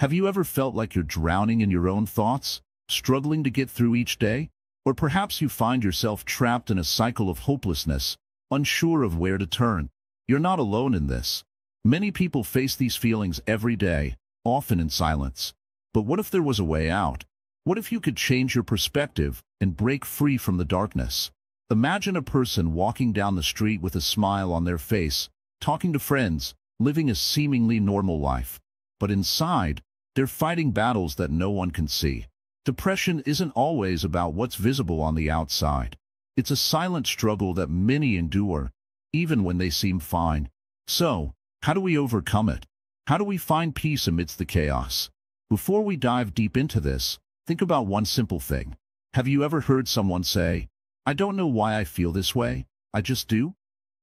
Have you ever felt like you're drowning in your own thoughts, struggling to get through each day? Or perhaps you find yourself trapped in a cycle of hopelessness, unsure of where to turn. You're not alone in this. Many people face these feelings every day, often in silence. But what if there was a way out? What if you could change your perspective and break free from the darkness? Imagine a person walking down the street with a smile on their face, talking to friends, living a seemingly normal life. But inside, they're fighting battles that no one can see. Depression isn't always about what's visible on the outside. It's a silent struggle that many endure, even when they seem fine. So, how do we overcome it? How do we find peace amidst the chaos? Before we dive deep into this, think about one simple thing. Have you ever heard someone say, "I don't know why I feel this way, I just do"?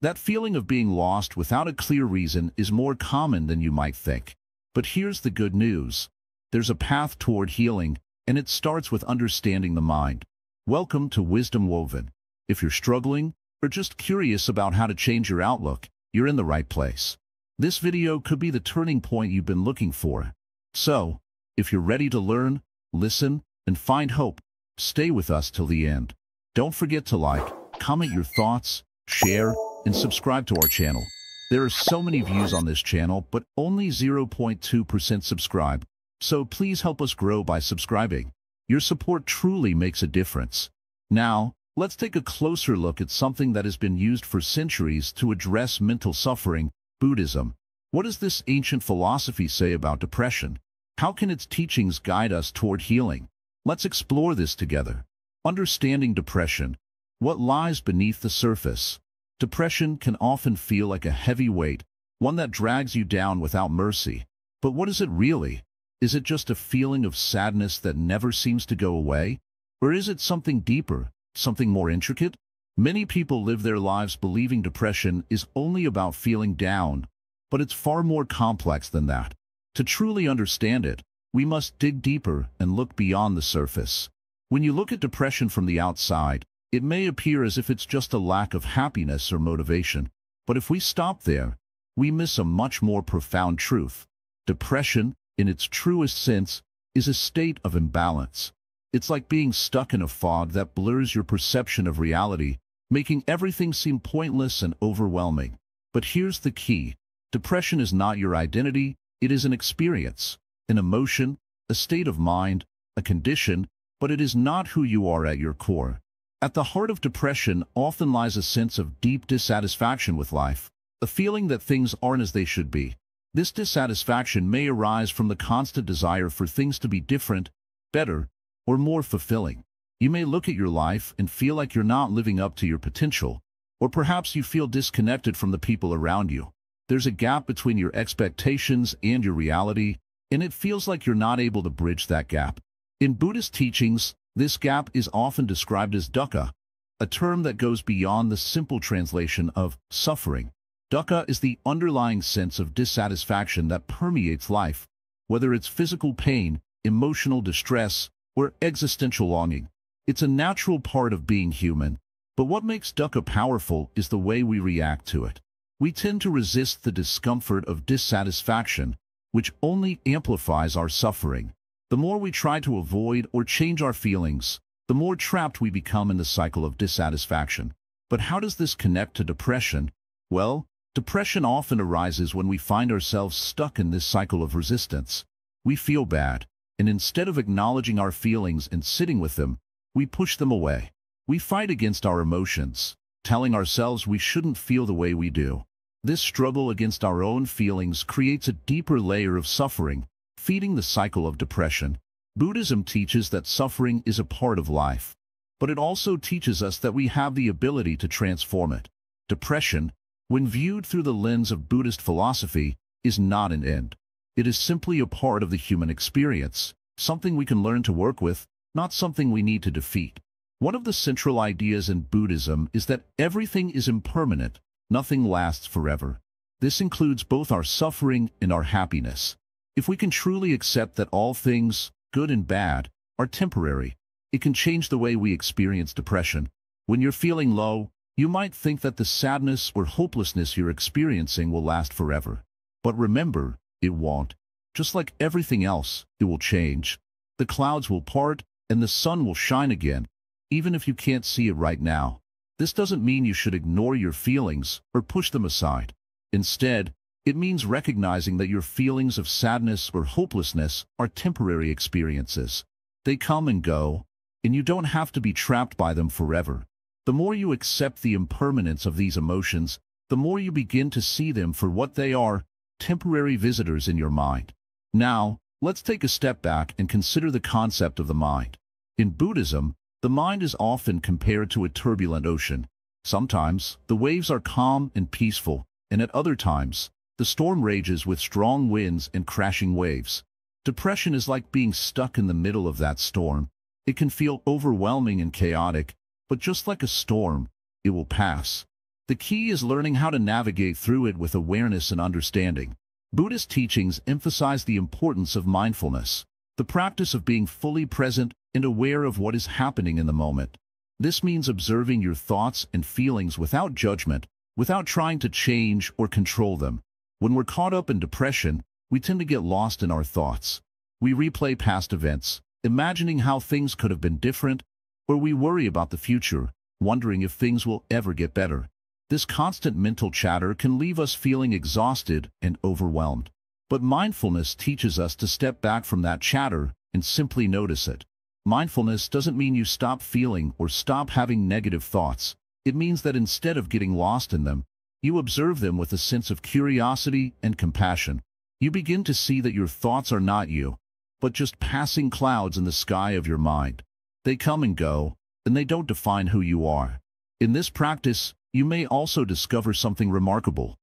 That feeling of being lost without a clear reason is more common than you might think. But here's the good news. There's a path toward healing, and it starts with understanding the mind. Welcome to Wisdom Woven. If you're struggling, or just curious about how to change your outlook, you're in the right place. This video could be the turning point you've been looking for. So, if you're ready to learn, listen, and find hope, stay with us till the end. Don't forget to like, comment your thoughts, share, and subscribe to our channel. There are so many views on this channel, but only 0.2% subscribe. So please help us grow by subscribing. Your support truly makes a difference. Now, let's take a closer look at something that has been used for centuries to address mental suffering, Buddhism. What does this ancient philosophy say about depression? How can its teachings guide us toward healing? Let's explore this together. Understanding depression. What lies beneath the surface? Depression can often feel like a heavy weight, one that drags you down without mercy. But what is it really? Is it just a feeling of sadness that never seems to go away? Or is it something deeper, something more intricate? Many people live their lives believing depression is only about feeling down, but it's far more complex than that. To truly understand it, we must dig deeper and look beyond the surface. When you look at depression from the outside, it may appear as if it's just a lack of happiness or motivation. But if we stop there, we miss a much more profound truth. Depression, in its truest sense, is a state of imbalance. It's like being stuck in a fog that blurs your perception of reality, making everything seem pointless and overwhelming. But here's the key. Depression is not your identity, it is an experience, an emotion, a state of mind, a condition, but it is not who you are at your core. At the heart of depression often lies a sense of deep dissatisfaction with life, a feeling that things aren't as they should be. This dissatisfaction may arise from the constant desire for things to be different, better, or more fulfilling. You may look at your life and feel like you're not living up to your potential, or perhaps you feel disconnected from the people around you. There's a gap between your expectations and your reality, and it feels like you're not able to bridge that gap. In Buddhist teachings, this gap is often described as dukkha, a term that goes beyond the simple translation of suffering. Dukkha is the underlying sense of dissatisfaction that permeates life, whether it's physical pain, emotional distress, or existential longing. It's a natural part of being human, but what makes dukkha powerful is the way we react to it. We tend to resist the discomfort of dissatisfaction, which only amplifies our suffering. The more we try to avoid or change our feelings, the more trapped we become in the cycle of dissatisfaction. But how does this connect to depression? Well, depression often arises when we find ourselves stuck in this cycle of resistance. We feel bad, and instead of acknowledging our feelings and sitting with them, we push them away. We fight against our emotions, telling ourselves we shouldn't feel the way we do. This struggle against our own feelings creates a deeper layer of suffering, feeding the cycle of depression. Buddhism teaches that suffering is a part of life, but it also teaches us that we have the ability to transform it. Depression, when viewed through the lens of Buddhist philosophy, is not an end. It is simply a part of the human experience, something we can learn to work with, not something we need to defeat. One of the central ideas in Buddhism is that everything is impermanent, nothing lasts forever. This includes both our suffering and our happiness. If we can truly accept that all things, good and bad, are temporary, it can change the way we experience depression. When you're feeling low, you might think that the sadness or hopelessness you're experiencing will last forever. But remember, it won't. Just like everything else, it will change. The clouds will part, and the sun will shine again, even if you can't see it right now. This doesn't mean you should ignore your feelings or push them aside. Instead, it means recognizing that your feelings of sadness or hopelessness are temporary experiences. They come and go, and you don't have to be trapped by them forever. The more you accept the impermanence of these emotions, the more you begin to see them for what they are, temporary visitors in your mind. Now, let's take a step back and consider the concept of the mind. In Buddhism, the mind is often compared to a turbulent ocean. Sometimes, the waves are calm and peaceful, and at other times, the storm rages with strong winds and crashing waves. Depression is like being stuck in the middle of that storm. It can feel overwhelming and chaotic, but just like a storm, it will pass. The key is learning how to navigate through it with awareness and understanding. Buddhist teachings emphasize the importance of mindfulness, the practice of being fully present and aware of what is happening in the moment. This means observing your thoughts and feelings without judgment, without trying to change or control them. When we're caught up in depression, we tend to get lost in our thoughts. We replay past events, imagining how things could have been different, or we worry about the future, wondering if things will ever get better. This constant mental chatter can leave us feeling exhausted and overwhelmed. But mindfulness teaches us to step back from that chatter and simply notice it. Mindfulness doesn't mean you stop feeling or stop having negative thoughts. It means that instead of getting lost in them, you observe them with a sense of curiosity and compassion. You begin to see that your thoughts are not you, but just passing clouds in the sky of your mind. They come and go, and they don't define who you are. In this practice, you may also discover something remarkable: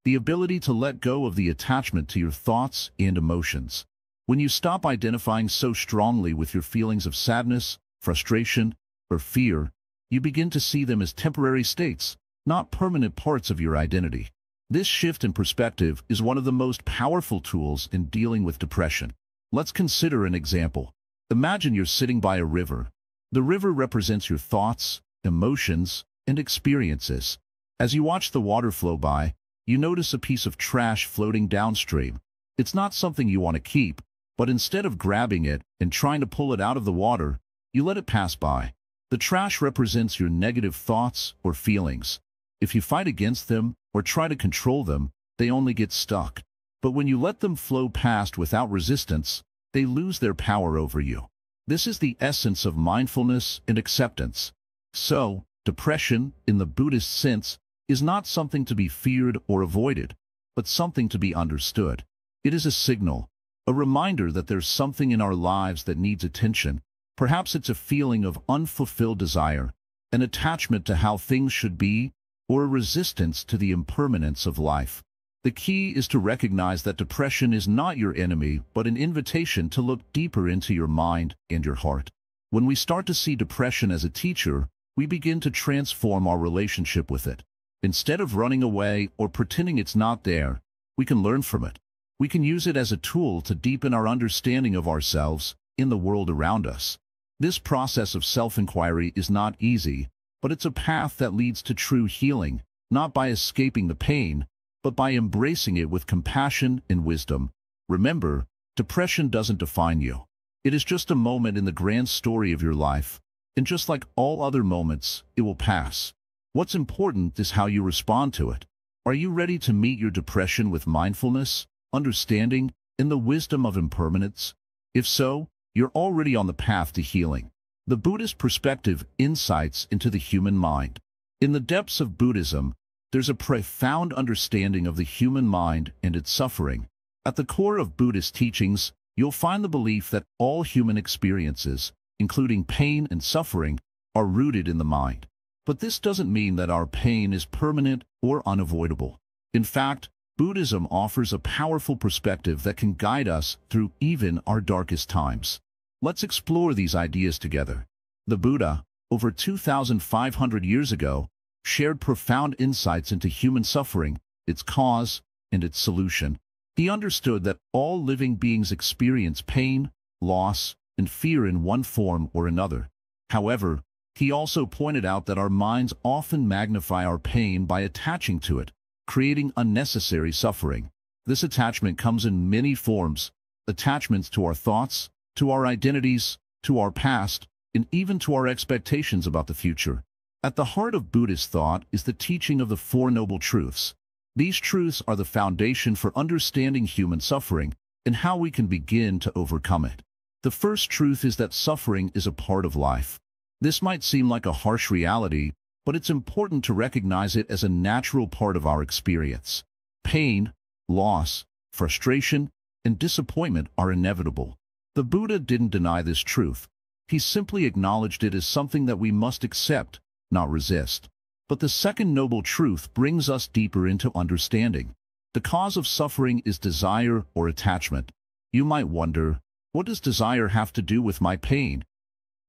the ability to let go of the attachment to your thoughts and emotions. When you stop identifying so strongly with your feelings of sadness, frustration, or fear, you begin to see them as temporary states, not permanent parts of your identity. This shift in perspective is one of the most powerful tools in dealing with depression. Let's consider an example. Imagine you're sitting by a river. The river represents your thoughts, emotions, and experiences. As you watch the water flow by, you notice a piece of trash floating downstream. It's not something you want to keep, but instead of grabbing it and trying to pull it out of the water, you let it pass by. The trash represents your negative thoughts or feelings. If you fight against them or try to control them, they only get stuck. But when you let them flow past without resistance, they lose their power over you. This is the essence of mindfulness and acceptance. So, depression, in the Buddhist sense, is not something to be feared or avoided, but something to be understood. It is a signal, a reminder that there's something in our lives that needs attention. Perhaps it's a feeling of unfulfilled desire, an attachment to how things should be, or a resistance to the impermanence of life. The key is to recognize that depression is not your enemy, but an invitation to look deeper into your mind and your heart. When we start to see depression as a teacher, we begin to transform our relationship with it. Instead of running away or pretending it's not there, we can learn from it. We can use it as a tool to deepen our understanding of ourselves in the world around us. This process of self-inquiry is not easy, but it's a path that leads to true healing, not by escaping the pain, but by embracing it with compassion and wisdom. Remember, depression doesn't define you. It is just a moment in the grand story of your life, and just like all other moments, it will pass. What's important is how you respond to it. Are you ready to meet your depression with mindfulness, understanding, and the wisdom of impermanence? If so, you're already on the path to healing. The Buddhist perspective insights into the human mind. In the depths of Buddhism, there's a profound understanding of the human mind and its suffering. At the core of Buddhist teachings, you'll find the belief that all human experiences, including pain and suffering, are rooted in the mind. But this doesn't mean that our pain is permanent or unavoidable. In fact, Buddhism offers a powerful perspective that can guide us through even our darkest times. Let's explore these ideas together. The Buddha, over 2,500 years ago, shared profound insights into human suffering, its cause, and its solution. He understood that all living beings experience pain, loss, and fear in one form or another. However, he also pointed out that our minds often magnify our pain by attaching to it, creating unnecessary suffering. This attachment comes in many forms, attachments to our thoughts, to our identities, to our past, and even to our expectations about the future. At the heart of Buddhist thought is the teaching of the Four Noble Truths. These truths are the foundation for understanding human suffering and how we can begin to overcome it. The first truth is that suffering is a part of life. This might seem like a harsh reality, but it's important to recognize it as a natural part of our experience. Pain, loss, frustration, and disappointment are inevitable. The Buddha didn't deny this truth. He simply acknowledged it as something that we must accept, not resist. But the second noble truth brings us deeper into understanding. The cause of suffering is desire or attachment. You might wonder, what does desire have to do with my pain?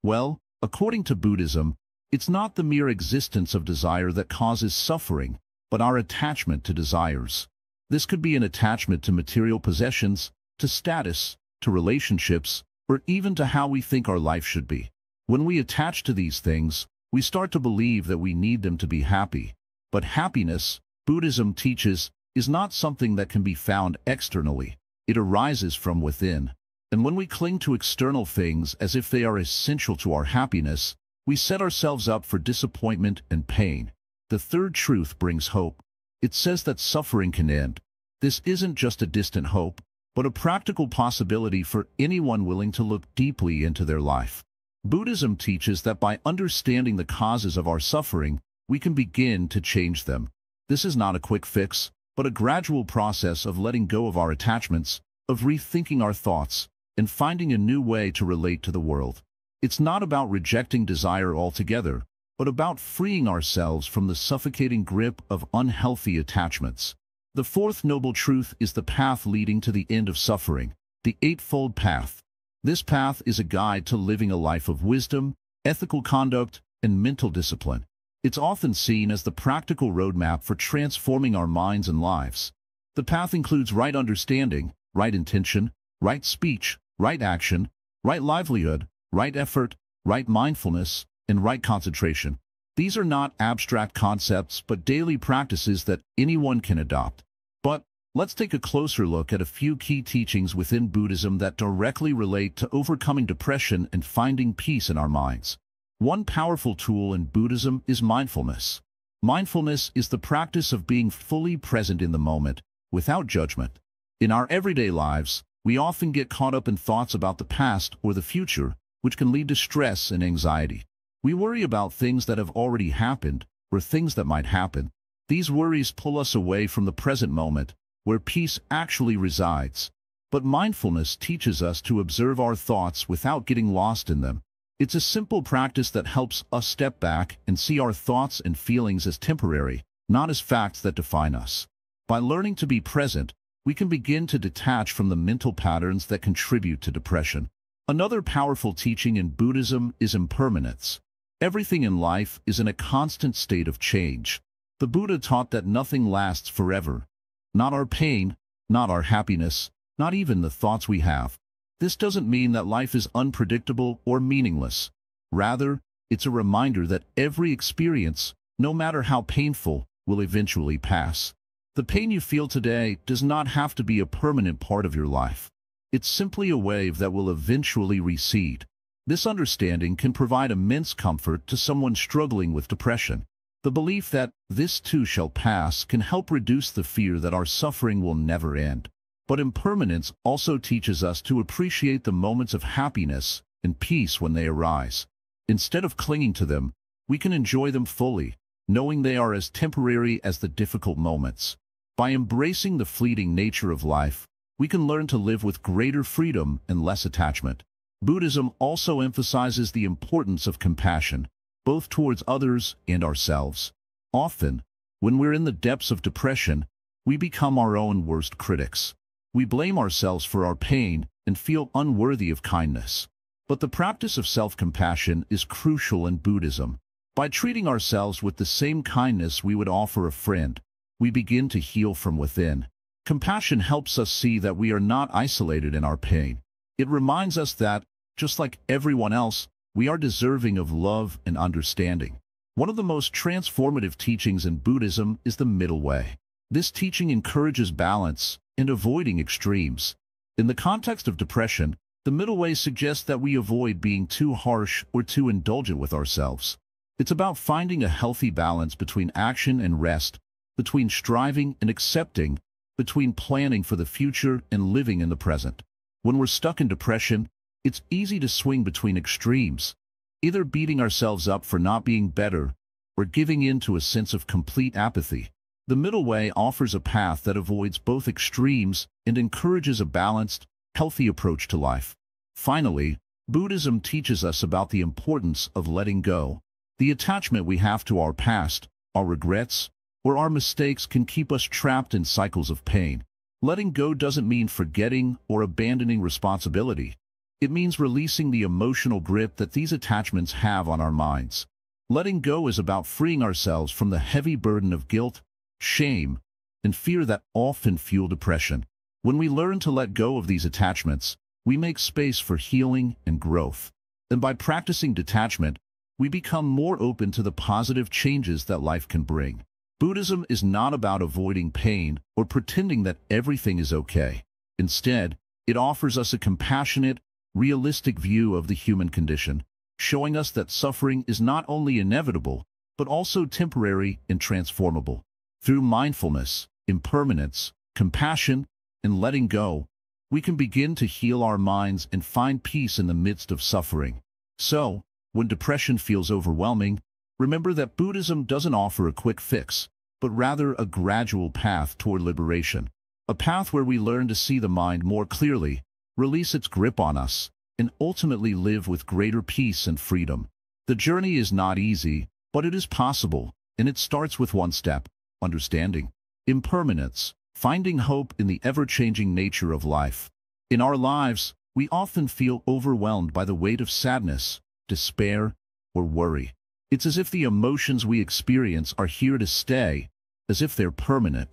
Well, according to Buddhism, it's not the mere existence of desire that causes suffering, but our attachment to desires. This could be an attachment to material possessions, to status, to relationships, or even to how we think our life should be. When we attach to these things, we start to believe that we need them to be happy. But happiness, Buddhism teaches, is not something that can be found externally. It arises from within. And when we cling to external things as if they are essential to our happiness, we set ourselves up for disappointment and pain. The third truth brings hope. It says that suffering can end. This isn't just a distant hope, but a practical possibility for anyone willing to look deeply into their life. Buddhism teaches that by understanding the causes of our suffering, we can begin to change them. This is not a quick fix, but a gradual process of letting go of our attachments, of rethinking our thoughts, and finding a new way to relate to the world. It's not about rejecting desire altogether, but about freeing ourselves from the suffocating grip of unhealthy attachments. The fourth noble truth is the path leading to the end of suffering, the Eightfold Path. This path is a guide to living a life of wisdom, ethical conduct, and mental discipline. It's often seen as the practical roadmap for transforming our minds and lives. The path includes right understanding, right intention, right speech, right action, right livelihood, right effort, right mindfulness, and right concentration. These are not abstract concepts, but daily practices that anyone can adopt. But let's take a closer look at a few key teachings within Buddhism that directly relate to overcoming depression and finding peace in our minds. One powerful tool in Buddhism is mindfulness. Mindfulness is the practice of being fully present in the moment, without judgment. In our everyday lives, we often get caught up in thoughts about the past or the future, which can lead to stress and anxiety. We worry about things that have already happened, or things that might happen. These worries pull us away from the present moment, where peace actually resides. But mindfulness teaches us to observe our thoughts without getting lost in them. It's a simple practice that helps us step back and see our thoughts and feelings as temporary, not as facts that define us. By learning to be present, we can begin to detach from the mental patterns that contribute to depression. Another powerful teaching in Buddhism is impermanence. Everything in life is in a constant state of change. The Buddha taught that nothing lasts forever. Not our pain, not our happiness, not even the thoughts we have. This doesn't mean that life is unpredictable or meaningless. Rather, it's a reminder that every experience, no matter how painful, will eventually pass. The pain you feel today does not have to be a permanent part of your life. It's simply a wave that will eventually recede. This understanding can provide immense comfort to someone struggling with depression. The belief that this too shall pass can help reduce the fear that our suffering will never end. But impermanence also teaches us to appreciate the moments of happiness and peace when they arise. Instead of clinging to them, we can enjoy them fully, knowing they are as temporary as the difficult moments. By embracing the fleeting nature of life, we can learn to live with greater freedom and less attachment. Buddhism also emphasizes the importance of compassion, both towards others and ourselves. Often, when we're in the depths of depression, we become our own worst critics. We blame ourselves for our pain and feel unworthy of kindness. But the practice of self-compassion is crucial in Buddhism. By treating ourselves with the same kindness we would offer a friend, we begin to heal from within. Compassion helps us see that we are not isolated in our pain. It reminds us that, just like everyone else, we are deserving of love and understanding. One of the most transformative teachings in Buddhism is the middle way. This teaching encourages balance and avoiding extremes. In the context of depression, the middle way suggests that we avoid being too harsh or too indulgent with ourselves. It's about finding a healthy balance between action and rest, between striving and accepting, between planning for the future and living in the present. When we're stuck in depression, it's easy to swing between extremes, either beating ourselves up for not being better or giving in to a sense of complete apathy. The middle way offers a path that avoids both extremes and encourages a balanced, healthy approach to life. Finally, Buddhism teaches us about the importance of letting go. The attachment we have to our past, our regrets, or our mistakes can keep us trapped in cycles of pain. Letting go doesn't mean forgetting or abandoning responsibility. It means releasing the emotional grip that these attachments have on our minds. Letting go is about freeing ourselves from the heavy burden of guilt, shame, and fear that often fuel depression. When we learn to let go of these attachments, we make space for healing and growth. And by practicing detachment, we become more open to the positive changes that life can bring. Buddhism is not about avoiding pain or pretending that everything is okay. Instead, it offers us a compassionate, realistic view of the human condition, showing us that suffering is not only inevitable, but also temporary and transformable. Through mindfulness, impermanence, compassion, and letting go, we can begin to heal our minds and find peace in the midst of suffering. So, when depression feels overwhelming, remember that Buddhism doesn't offer a quick fix, but rather a gradual path toward liberation. A path where we learn to see the mind more clearly, release its grip on us, and ultimately live with greater peace and freedom. The journey is not easy, but it is possible, and it starts with one step: understanding impermanence, finding hope in the ever-changing nature of life. In our lives, we often feel overwhelmed by the weight of sadness, despair, or worry. It's as if the emotions we experience are here to stay, as if they're permanent.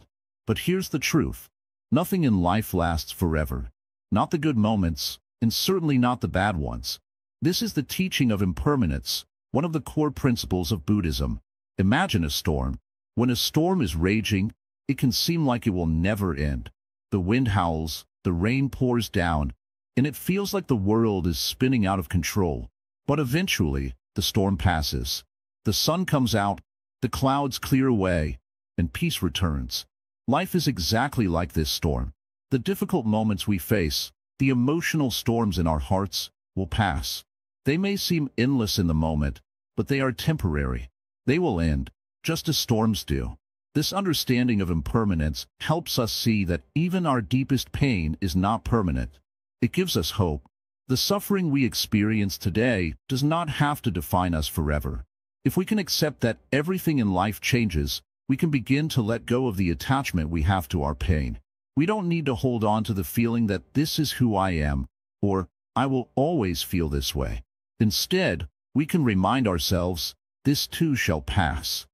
But here's the truth: nothing in life lasts forever. Not the good moments, and certainly not the bad ones. This is the teaching of impermanence, one of the core principles of Buddhism. Imagine a storm. When a storm is raging, it can seem like it will never end. The wind howls, the rain pours down, and it feels like the world is spinning out of control. But eventually, the storm passes. The sun comes out, the clouds clear away, and peace returns. Life is exactly like this storm. The difficult moments we face, the emotional storms in our hearts, will pass. They may seem endless in the moment, but they are temporary. They will end, just as storms do. This understanding of impermanence helps us see that even our deepest pain is not permanent. It gives us hope. The suffering we experience today does not have to define us forever. If we can accept that everything in life changes, we can begin to let go of the attachment we have to our pain. We don't need to hold on to the feeling that this is who I am, or I will always feel this way. Instead, we can remind ourselves, this too shall pass.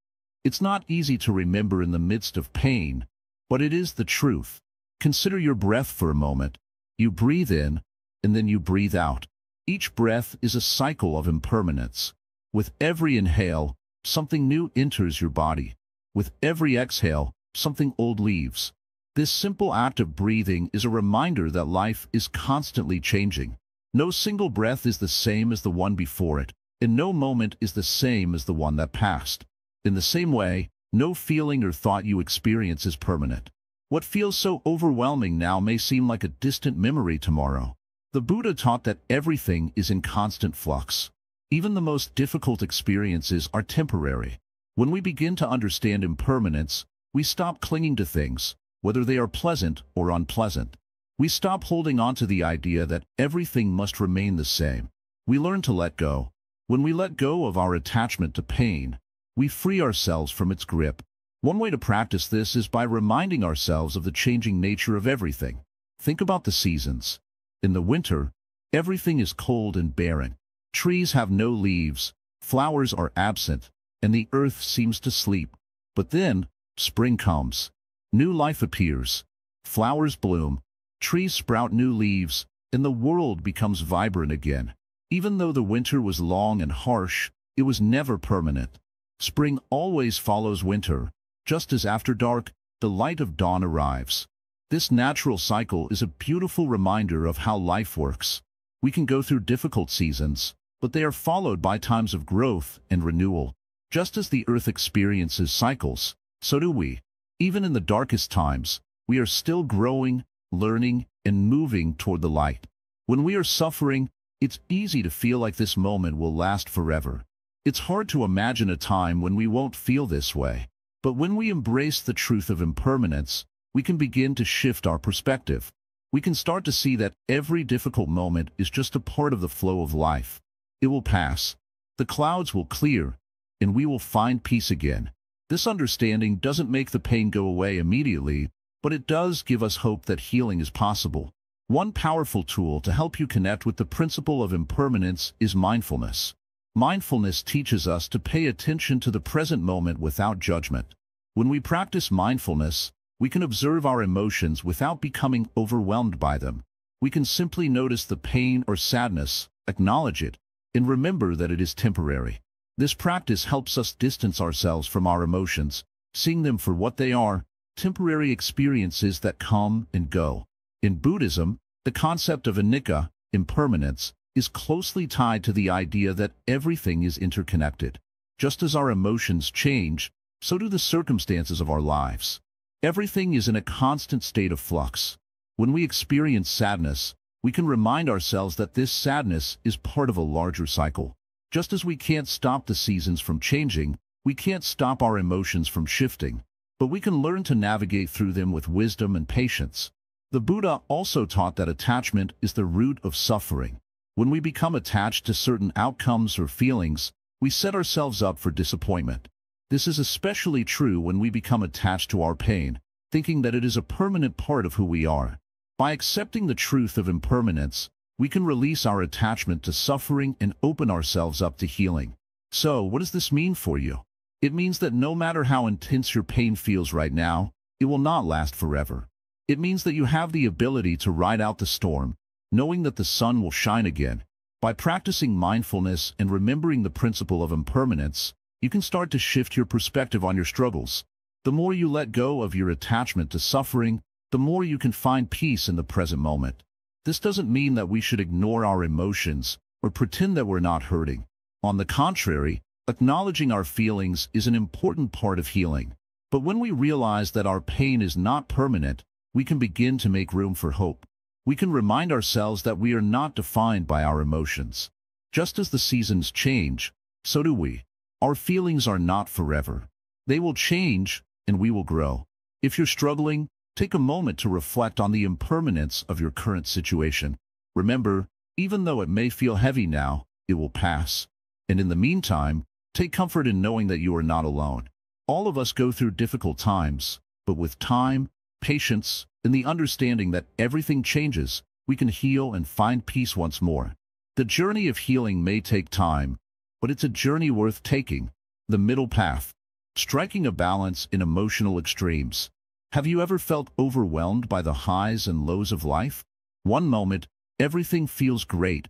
It's not easy to remember in the midst of pain, but it is the truth. Consider your breath for a moment. You breathe in, and then you breathe out. Each breath is a cycle of impermanence. With every inhale, something new enters your body. With every exhale, something old leaves. This simple act of breathing is a reminder that life is constantly changing. No single breath is the same as the one before it, and no moment is the same as the one that passed. In the same way, no feeling or thought you experience is permanent. What feels so overwhelming now may seem like a distant memory tomorrow. The Buddha taught that everything is in constant flux. Even the most difficult experiences are temporary. When we begin to understand impermanence, we stop clinging to things, whether they are pleasant or unpleasant. We stop holding on to the idea that everything must remain the same. We learn to let go. When we let go of our attachment to pain, we free ourselves from its grip. One way to practice this is by reminding ourselves of the changing nature of everything. Think about the seasons. In the winter, everything is cold and barren. Trees have no leaves, flowers are absent, and the earth seems to sleep. But then, spring comes. New life appears. Flowers bloom, trees sprout new leaves, and the world becomes vibrant again. Even though the winter was long and harsh, it was never permanent. Spring always follows winter, just as after dark, the light of dawn arrives. This natural cycle is a beautiful reminder of how life works. We can go through difficult seasons, but they are followed by times of growth and renewal. Just as the earth experiences cycles, so do we. Even in the darkest times, we are still growing, learning, and moving toward the light. When we are suffering, it's easy to feel like this moment will last forever. It's hard to imagine a time when we won't feel this way. But when we embrace the truth of impermanence, we can begin to shift our perspective. We can start to see that every difficult moment is just a part of the flow of life. It will pass. The clouds will clear, and we will find peace again. This understanding doesn't make the pain go away immediately, but it does give us hope that healing is possible. One powerful tool to help you connect with the principle of impermanence is mindfulness. Mindfulness teaches us to pay attention to the present moment without judgment. When we practice mindfulness, we can observe our emotions without becoming overwhelmed by them. We can simply notice the pain or sadness, acknowledge it, and remember that it is temporary. This practice helps us distance ourselves from our emotions, seeing them for what they are, temporary experiences that come and go. In Buddhism, the concept of anicca, impermanence, is closely tied to the idea that everything is interconnected. Just as our emotions change, so do the circumstances of our lives. Everything is in a constant state of flux. When we experience sadness, we can remind ourselves that this sadness is part of a larger cycle. Just as we can't stop the seasons from changing, we can't stop our emotions from shifting, but we can learn to navigate through them with wisdom and patience. The Buddha also taught that attachment is the root of suffering. When we become attached to certain outcomes or feelings, we set ourselves up for disappointment. This is especially true when we become attached to our pain, thinking that it is a permanent part of who we are. By accepting the truth of impermanence, we can release our attachment to suffering and open ourselves up to healing. So, what does this mean for you? It means that no matter how intense your pain feels right now, it will not last forever. It means that you have the ability to ride out the storm, knowing that the sun will shine again. By practicing mindfulness and remembering the principle of impermanence, you can start to shift your perspective on your struggles. The more you let go of your attachment to suffering, the more you can find peace in the present moment. This doesn't mean that we should ignore our emotions or pretend that we're not hurting. On the contrary, acknowledging our feelings is an important part of healing. But when we realize that our pain is not permanent, we can begin to make room for hope. We can remind ourselves that we are not defined by our emotions. Just as the seasons change, so do we. Our feelings are not forever. They will change, and we will grow. If you're struggling, take a moment to reflect on the impermanence of your current situation. Remember, even though it may feel heavy now, it will pass. And in the meantime, take comfort in knowing that you are not alone. All of us go through difficult times, but with time, patience, and the understanding that everything changes, we can heal and find peace once more. The journey of healing may take time, but it's a journey worth taking. The middle path. Striking a balance in emotional extremes. Have you ever felt overwhelmed by the highs and lows of life? One moment, everything feels great.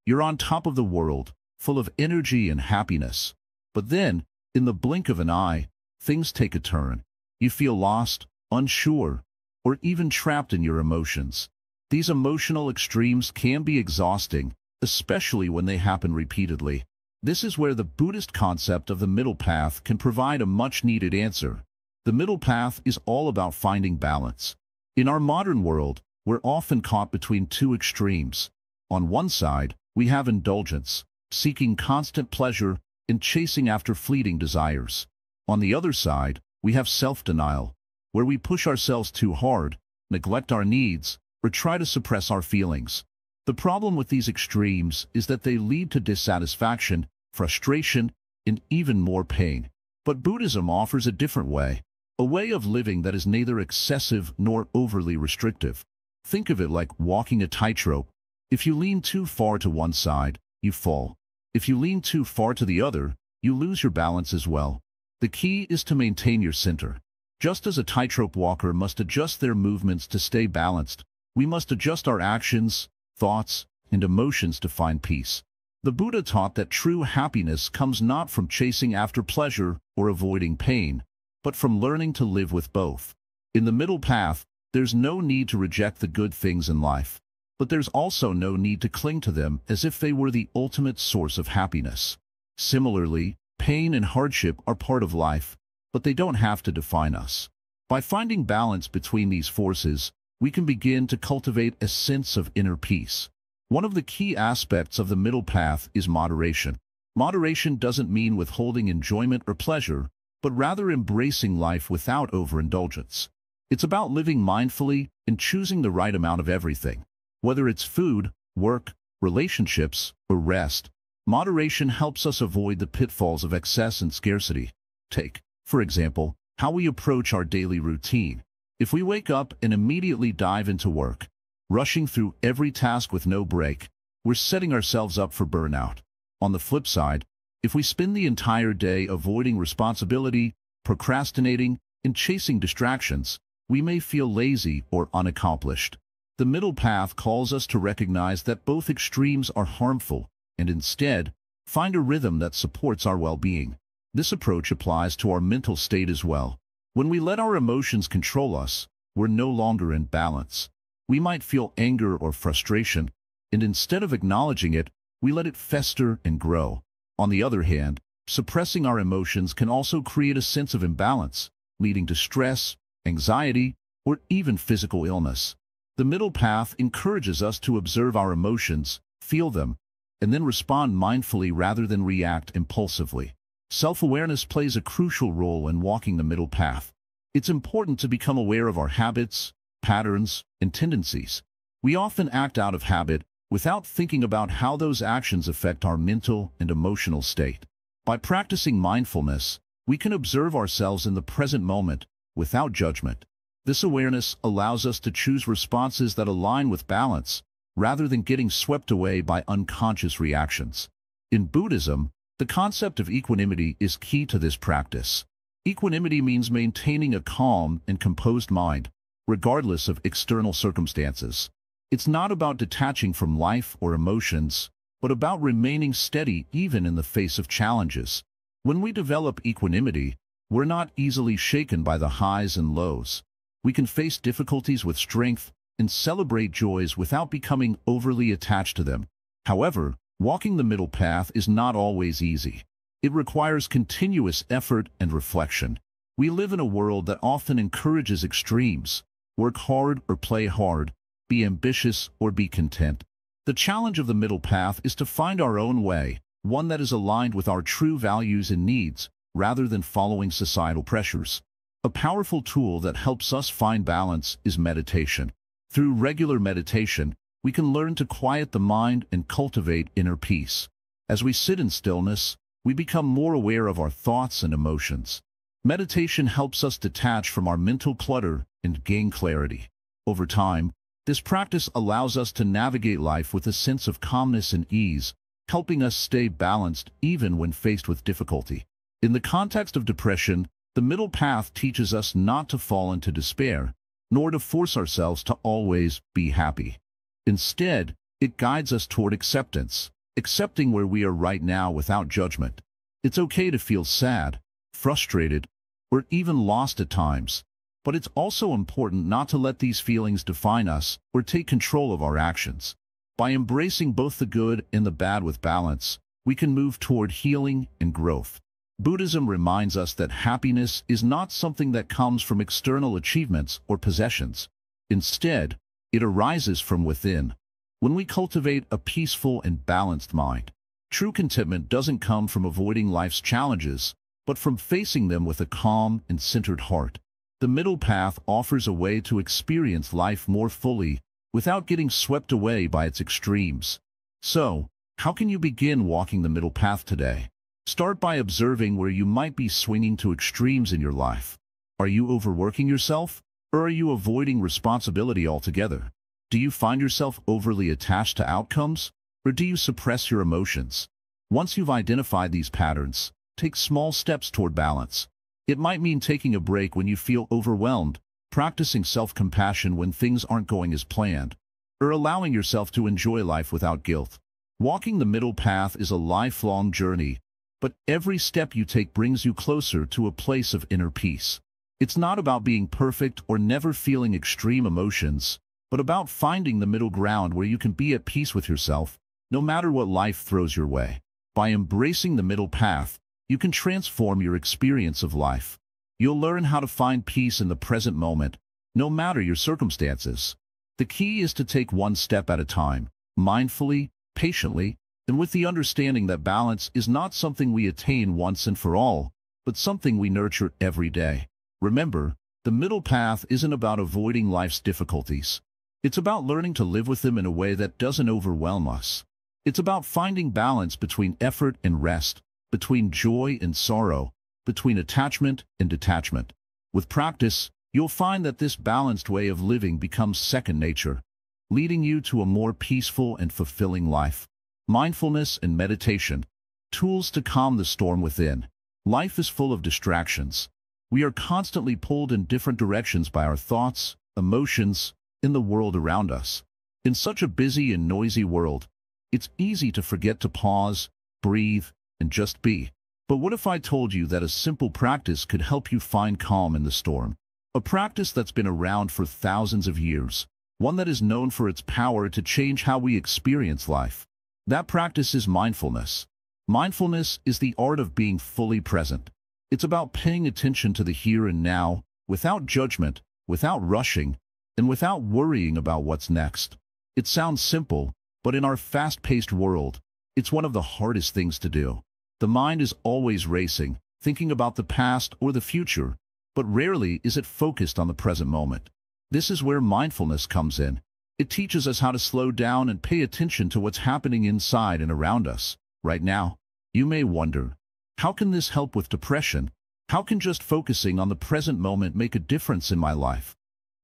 You're on top of the world, full of energy and happiness. But then, in the blink of an eye, things take a turn. You feel lost, unsure, or even trapped in your emotions. These emotional extremes can be exhausting, especially when they happen repeatedly. This is where the Buddhist concept of the middle path can provide a much-needed answer. The middle path is all about finding balance. In our modern world, we're often caught between two extremes. On one side, we have indulgence, seeking constant pleasure and chasing after fleeting desires. On the other side, we have self-denial, where we push ourselves too hard, neglect our needs, or try to suppress our feelings. The problem with these extremes is that they lead to dissatisfaction, frustration, and even more pain. But Buddhism offers a different way, a way of living that is neither excessive nor overly restrictive. Think of it like walking a tightrope. If you lean too far to one side, you fall. If you lean too far to the other, you lose your balance as well. The key is to maintain your center. Just as a tightrope walker must adjust their movements to stay balanced, we must adjust our actions, thoughts, and emotions to find peace. The Buddha taught that true happiness comes not from chasing after pleasure or avoiding pain, but from learning to live with both. In the middle path, There's no need to reject the good things in life, but there's also no need to cling to them as if they were the ultimate source of happiness. Similarly, pain and hardship are part of life, but they don't have to define us. By finding balance between these forces, we can begin to cultivate a sense of inner peace. One of the key aspects of the middle path is moderation. Moderation doesn't mean withholding enjoyment or pleasure, but rather embracing life without overindulgence. It's about living mindfully and choosing the right amount of everything. Whether it's food, work, relationships, or rest, moderation helps us avoid the pitfalls of excess and scarcity. Take, for example, how we approach our daily routine. If we wake up and immediately dive into work, rushing through every task with no break, we're setting ourselves up for burnout. On the flip side, if we spend the entire day avoiding responsibility, procrastinating, and chasing distractions, we may feel lazy or unaccomplished. The middle path calls us to recognize that both extremes are harmful and instead find a rhythm that supports our well-being. This approach applies to our mental state as well. When we let our emotions control us, we're no longer in balance. We might feel anger or frustration, and instead of acknowledging it, we let it fester and grow. On the other hand, suppressing our emotions can also create a sense of imbalance, leading to stress, anxiety, or even physical illness. The middle path encourages us to observe our emotions, feel them, and then respond mindfully rather than react impulsively. Self-awareness plays a crucial role in walking the middle path. It's important to become aware of our habits, patterns, and tendencies. We often act out of habit without thinking about how those actions affect our mental and emotional state. By practicing mindfulness, we can observe ourselves in the present moment without judgment. This awareness allows us to choose responses that align with balance, rather than getting swept away by unconscious reactions. In Buddhism, the concept of equanimity is key to this practice. Equanimity means maintaining a calm and composed mind, regardless of external circumstances. It's not about detaching from life or emotions, but about remaining steady even in the face of challenges. When we develop equanimity, we're not easily shaken by the highs and lows. We can face difficulties with strength and celebrate joys without becoming overly attached to them. However, walking the middle path is not always easy. It requires continuous effort and reflection. We live in a world that often encourages extremes. Work hard or play hard, be ambitious or be content. The challenge of the middle path is to find our own way, one that is aligned with our true values and needs, rather than following societal pressures. A powerful tool that helps us find balance is meditation. Through regular meditation, we can learn to quiet the mind and cultivate inner peace. As we sit in stillness, we become more aware of our thoughts and emotions. Meditation helps us detach from our mental clutter and gain clarity. Over time, this practice allows us to navigate life with a sense of calmness and ease, helping us stay balanced even when faced with difficulty. In the context of depression, the middle path teaches us not to fall into despair, nor to force ourselves to always be happy. Instead, it guides us toward acceptance, accepting where we are right now without judgment. It's okay to feel sad, frustrated, or even lost at times, but it's also important not to let these feelings define us or take control of our actions. By embracing both the good and the bad with balance, we can move toward healing and growth. Buddhism reminds us that happiness is not something that comes from external achievements or possessions. Instead, it arises from within. When we cultivate a peaceful and balanced mind, true contentment doesn't come from avoiding life's challenges, but from facing them with a calm and centered heart. The middle path offers a way to experience life more fully without getting swept away by its extremes. So, how can you begin walking the middle path today? Start by observing where you might be swinging to extremes in your life. Are you overworking yourself, or are you avoiding responsibility altogether? Do you find yourself overly attached to outcomes, or do you suppress your emotions? Once you've identified these patterns, take small steps toward balance. It might mean taking a break when you feel overwhelmed, practicing self-compassion when things aren't going as planned, or allowing yourself to enjoy life without guilt. Walking the middle path is a lifelong journey, but every step you take brings you closer to a place of inner peace. It's not about being perfect or never feeling extreme emotions, but about finding the middle ground where you can be at peace with yourself, no matter what life throws your way. By embracing the middle path, you can transform your experience of life. You'll learn how to find peace in the present moment, no matter your circumstances. The key is to take one step at a time, mindfully, patiently, and with the understanding that balance is not something we attain once and for all, but something we nurture every day. Remember, the middle path isn't about avoiding life's difficulties. It's about learning to live with them in a way that doesn't overwhelm us. It's about finding balance between effort and rest, between joy and sorrow, between attachment and detachment. With practice, you'll find that this balanced way of living becomes second nature, leading you to a more peaceful and fulfilling life. Mindfulness and meditation, tools to calm the storm within. Life is full of distractions. We are constantly pulled in different directions by our thoughts, emotions, and the world around us. In such a busy and noisy world, it's easy to forget to pause, breathe, and just be. But what if I told you that a simple practice could help you find calm in the storm? A practice that's been around for thousands of years, one that is known for its power to change how we experience life. That practice is mindfulness. Mindfulness is the art of being fully present. It's about paying attention to the here and now, without judgment, without rushing, and without worrying about what's next. It sounds simple, but in our fast-paced world, it's one of the hardest things to do. The mind is always racing, thinking about the past or the future, but rarely is it focused on the present moment. This is where mindfulness comes in. It teaches us how to slow down and pay attention to what's happening inside and around us. Right now, you may wonder, how can this help with depression? How can just focusing on the present moment make a difference in my life?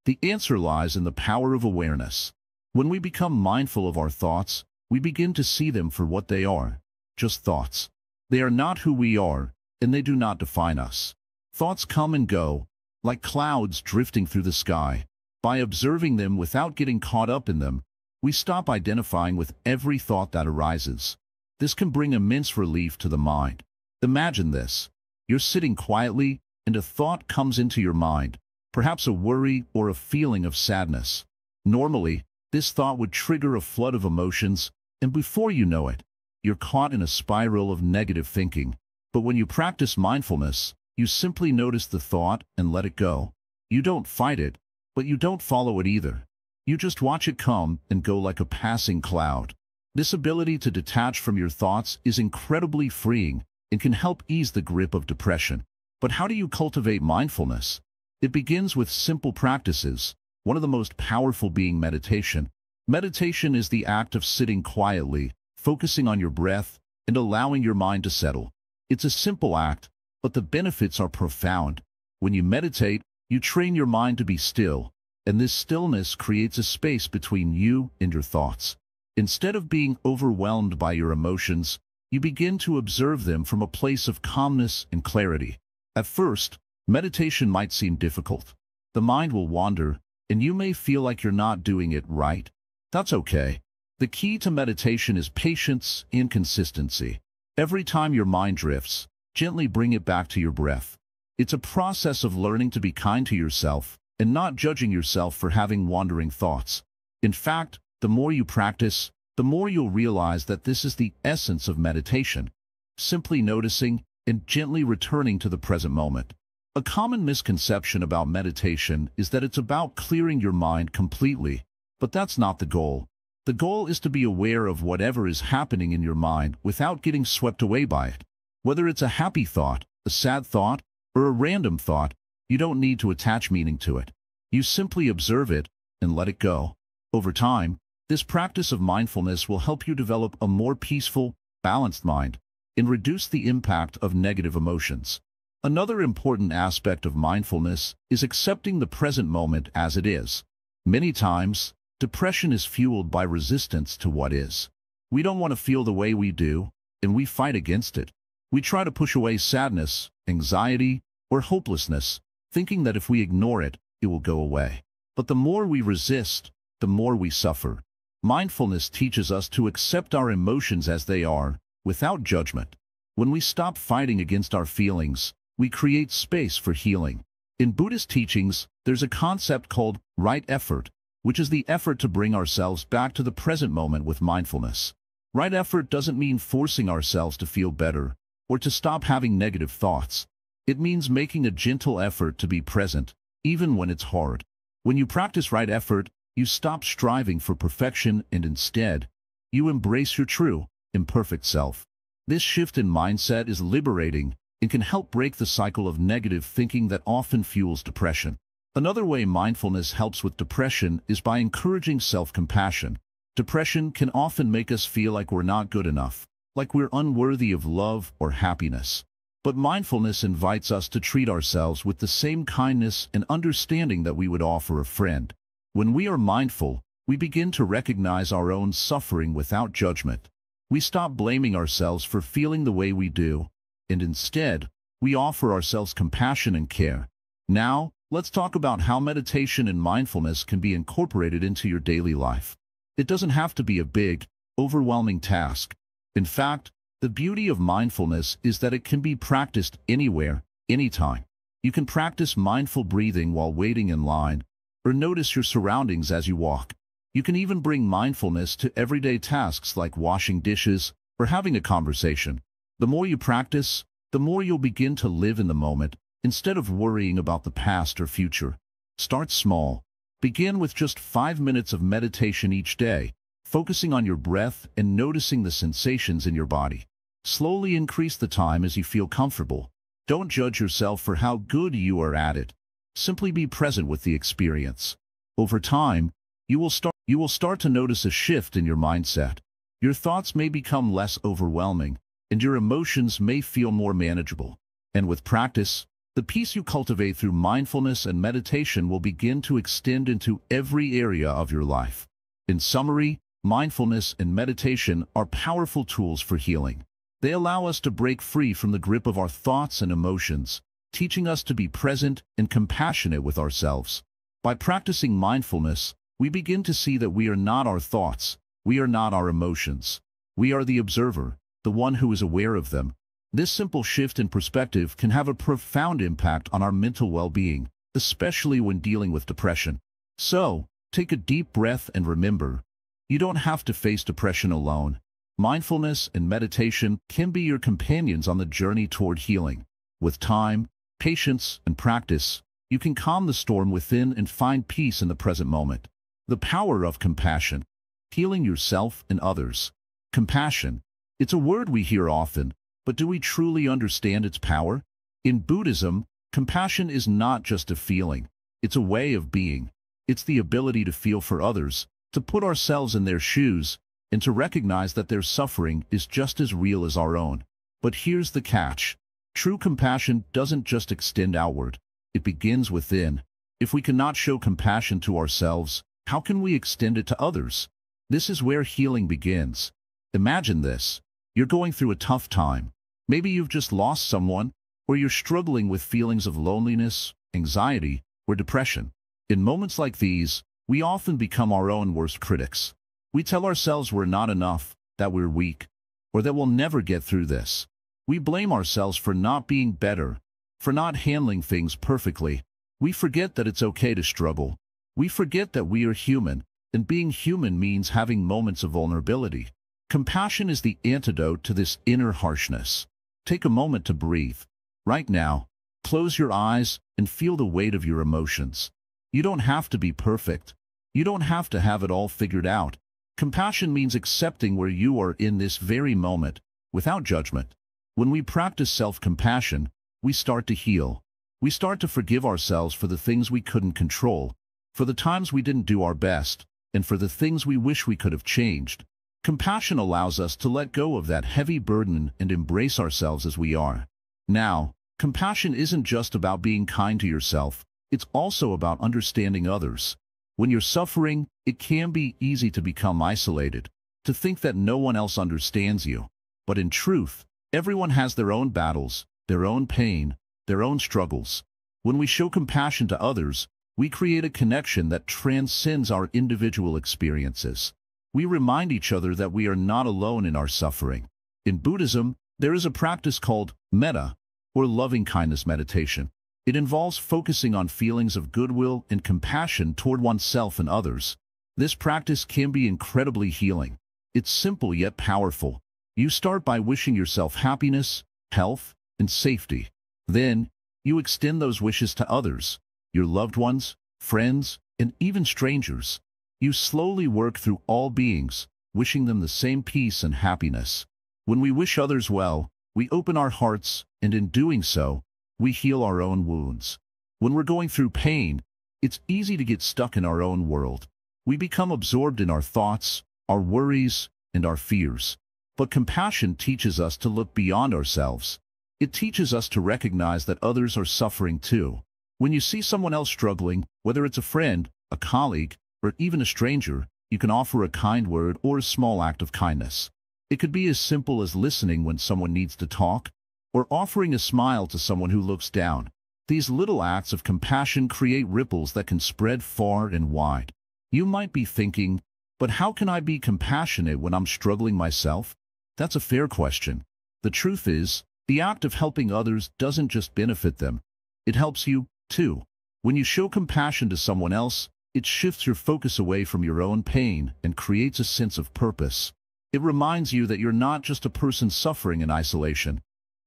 The answer lies in the power of awareness. When we become mindful of our thoughts, we begin to see them for what they are, just thoughts. They are not who we are, and they do not define us. Thoughts come and go, like clouds drifting through the sky. By observing them without getting caught up in them, we stop identifying with every thought that arises. This can bring immense relief to the mind. Imagine this. You're sitting quietly, and a thought comes into your mind, perhaps a worry or a feeling of sadness. Normally, this thought would trigger a flood of emotions, and before you know it, you're caught in a spiral of negative thinking. But when you practice mindfulness, you simply notice the thought and let it go. You don't fight it, but you don't follow it either. You just watch it come and go like a passing cloud. This ability to detach from your thoughts is incredibly freeing and can help ease the grip of depression. But how do you cultivate mindfulness? It begins with simple practices, one of the most powerful being meditation. Meditation is the act of sitting quietly, focusing on your breath, and allowing your mind to settle. It's a simple act, but the benefits are profound. When you meditate, you train your mind to be still, and this stillness creates a space between you and your thoughts. Instead of being overwhelmed by your emotions, you begin to observe them from a place of calmness and clarity. At first, meditation might seem difficult. The mind will wander, and you may feel like you're not doing it right. That's okay. The key to meditation is patience and consistency. Every time your mind drifts, gently bring it back to your breath. It's a process of learning to be kind to yourself and not judging yourself for having wandering thoughts. In fact, the more you practice, the more you'll realize that this is the essence of meditation, simply noticing and gently returning to the present moment. A common misconception about meditation is that it's about clearing your mind completely, but that's not the goal. The goal is to be aware of whatever is happening in your mind without getting swept away by it. Whether it's a happy thought, a sad thought, or a random thought, you don't need to attach meaning to it. You simply observe it and let it go. Over time, this practice of mindfulness will help you develop a more peaceful, balanced mind and reduce the impact of negative emotions. Another important aspect of mindfulness is accepting the present moment as it is. Many times, depression is fueled by resistance to what is. We don't want to feel the way we do, and we fight against it. We try to push away sadness, anxiety, or hopelessness, thinking that if we ignore it, it will go away. But the more we resist, the more we suffer. Mindfulness teaches us to accept our emotions as they are, without judgment. When we stop fighting against our feelings, we create space for healing. In Buddhist teachings, there's a concept called right effort, which is the effort to bring ourselves back to the present moment with mindfulness. Right effort doesn't mean forcing ourselves to feel better or to stop having negative thoughts. It means making a gentle effort to be present, even when it's hard. When you practice right effort, you stop striving for perfection and instead, you embrace your true, imperfect self. This shift in mindset is liberating and can help break the cycle of negative thinking that often fuels depression. Another way mindfulness helps with depression is by encouraging self-compassion. Depression can often make us feel like we're not good enough, like we're unworthy of love or happiness. But mindfulness invites us to treat ourselves with the same kindness and understanding that we would offer a friend. When we are mindful, we begin to recognize our own suffering without judgment. We stop blaming ourselves for feeling the way we do, and instead, we offer ourselves compassion and care. Now, let's talk about how meditation and mindfulness can be incorporated into your daily life. It doesn't have to be a big, overwhelming task. In fact, the beauty of mindfulness is that it can be practiced anywhere, anytime. You can practice mindful breathing while waiting in line, or notice your surroundings as you walk. You can even bring mindfulness to everyday tasks like washing dishes or having a conversation. The more you practice, the more you'll begin to live in the moment, instead of worrying about the past or future. Start small. Begin with just 5 minutes of meditation each day, focusing on your breath and noticing the sensations in your body. Slowly increase the time as you feel comfortable. Don't judge yourself for how good you are at it. Simply be present with the experience. Over time, you will start to notice a shift in your mindset. Your thoughts may become less overwhelming, and your emotions may feel more manageable. And with practice, the peace you cultivate through mindfulness and meditation will begin to extend into every area of your life. In summary, mindfulness and meditation are powerful tools for healing. They allow us to break free from the grip of our thoughts and emotions, teaching us to be present and compassionate with ourselves. By practicing mindfulness, we begin to see that we are not our thoughts, we are not our emotions. We are the observer, the one who is aware of them. This simple shift in perspective can have a profound impact on our mental well-being, especially when dealing with depression. So, take a deep breath and remember, you don't have to face depression alone. Mindfulness and meditation can be your companions on the journey toward healing. With time, patience, and practice, you can calm the storm within and find peace in the present moment. The power of compassion. Healing yourself and others. Compassion. It's a word we hear often, but do we truly understand its power? In Buddhism, compassion is not just a feeling. It's a way of being. It's the ability to feel for others, to put ourselves in their shoes, and to recognize that their suffering is just as real as our own. But here's the catch. True compassion doesn't just extend outward. It begins within. If we cannot show compassion to ourselves, how can we extend it to others? This is where healing begins. Imagine this. You're going through a tough time. Maybe you've just lost someone, or you're struggling with feelings of loneliness, anxiety, or depression. In moments like these, we often become our own worst critics. We tell ourselves we're not enough, that we're weak, or that we'll never get through this. We blame ourselves for not being better, for not handling things perfectly. We forget that it's okay to struggle. We forget that we are human, and being human means having moments of vulnerability. Compassion is the antidote to this inner harshness. Take a moment to breathe. Right now, close your eyes and feel the weight of your emotions. You don't have to be perfect. You don't have to have it all figured out. Compassion means accepting where you are in this very moment, without judgment. When we practice self-compassion, we start to heal. We start to forgive ourselves for the things we couldn't control, for the times we didn't do our best, and for the things we wish we could have changed. Compassion allows us to let go of that heavy burden and embrace ourselves as we are. Now, compassion isn't just about being kind to yourself, it's also about understanding others. When you're suffering, it can be easy to become isolated, to think that no one else understands you. But in truth, everyone has their own battles, their own pain, their own struggles. When we show compassion to others, we create a connection that transcends our individual experiences. We remind each other that we are not alone in our suffering. In Buddhism, there is a practice called metta, or loving-kindness meditation. It involves focusing on feelings of goodwill and compassion toward oneself and others. This practice can be incredibly healing. It's simple yet powerful. You start by wishing yourself happiness, health, and safety. Then, you extend those wishes to others, your loved ones, friends, and even strangers. You slowly work through all beings, wishing them the same peace and happiness. When we wish others well, we open our hearts, and in doing so, we heal our own wounds. When we're going through pain, it's easy to get stuck in our own world. We become absorbed in our thoughts, our worries, and our fears. But compassion teaches us to look beyond ourselves. It teaches us to recognize that others are suffering too. When you see someone else struggling, whether it's a friend, a colleague, or even a stranger, you can offer a kind word or a small act of kindness. It could be as simple as listening when someone needs to talk, or offering a smile to someone who looks down. These little acts of compassion create ripples that can spread far and wide. You might be thinking, but how can I be compassionate when I'm struggling myself? That's a fair question. The truth is, the act of helping others doesn't just benefit them. It helps you, too. When you show compassion to someone else, it shifts your focus away from your own pain and creates a sense of purpose. It reminds you that you're not just a person suffering in isolation.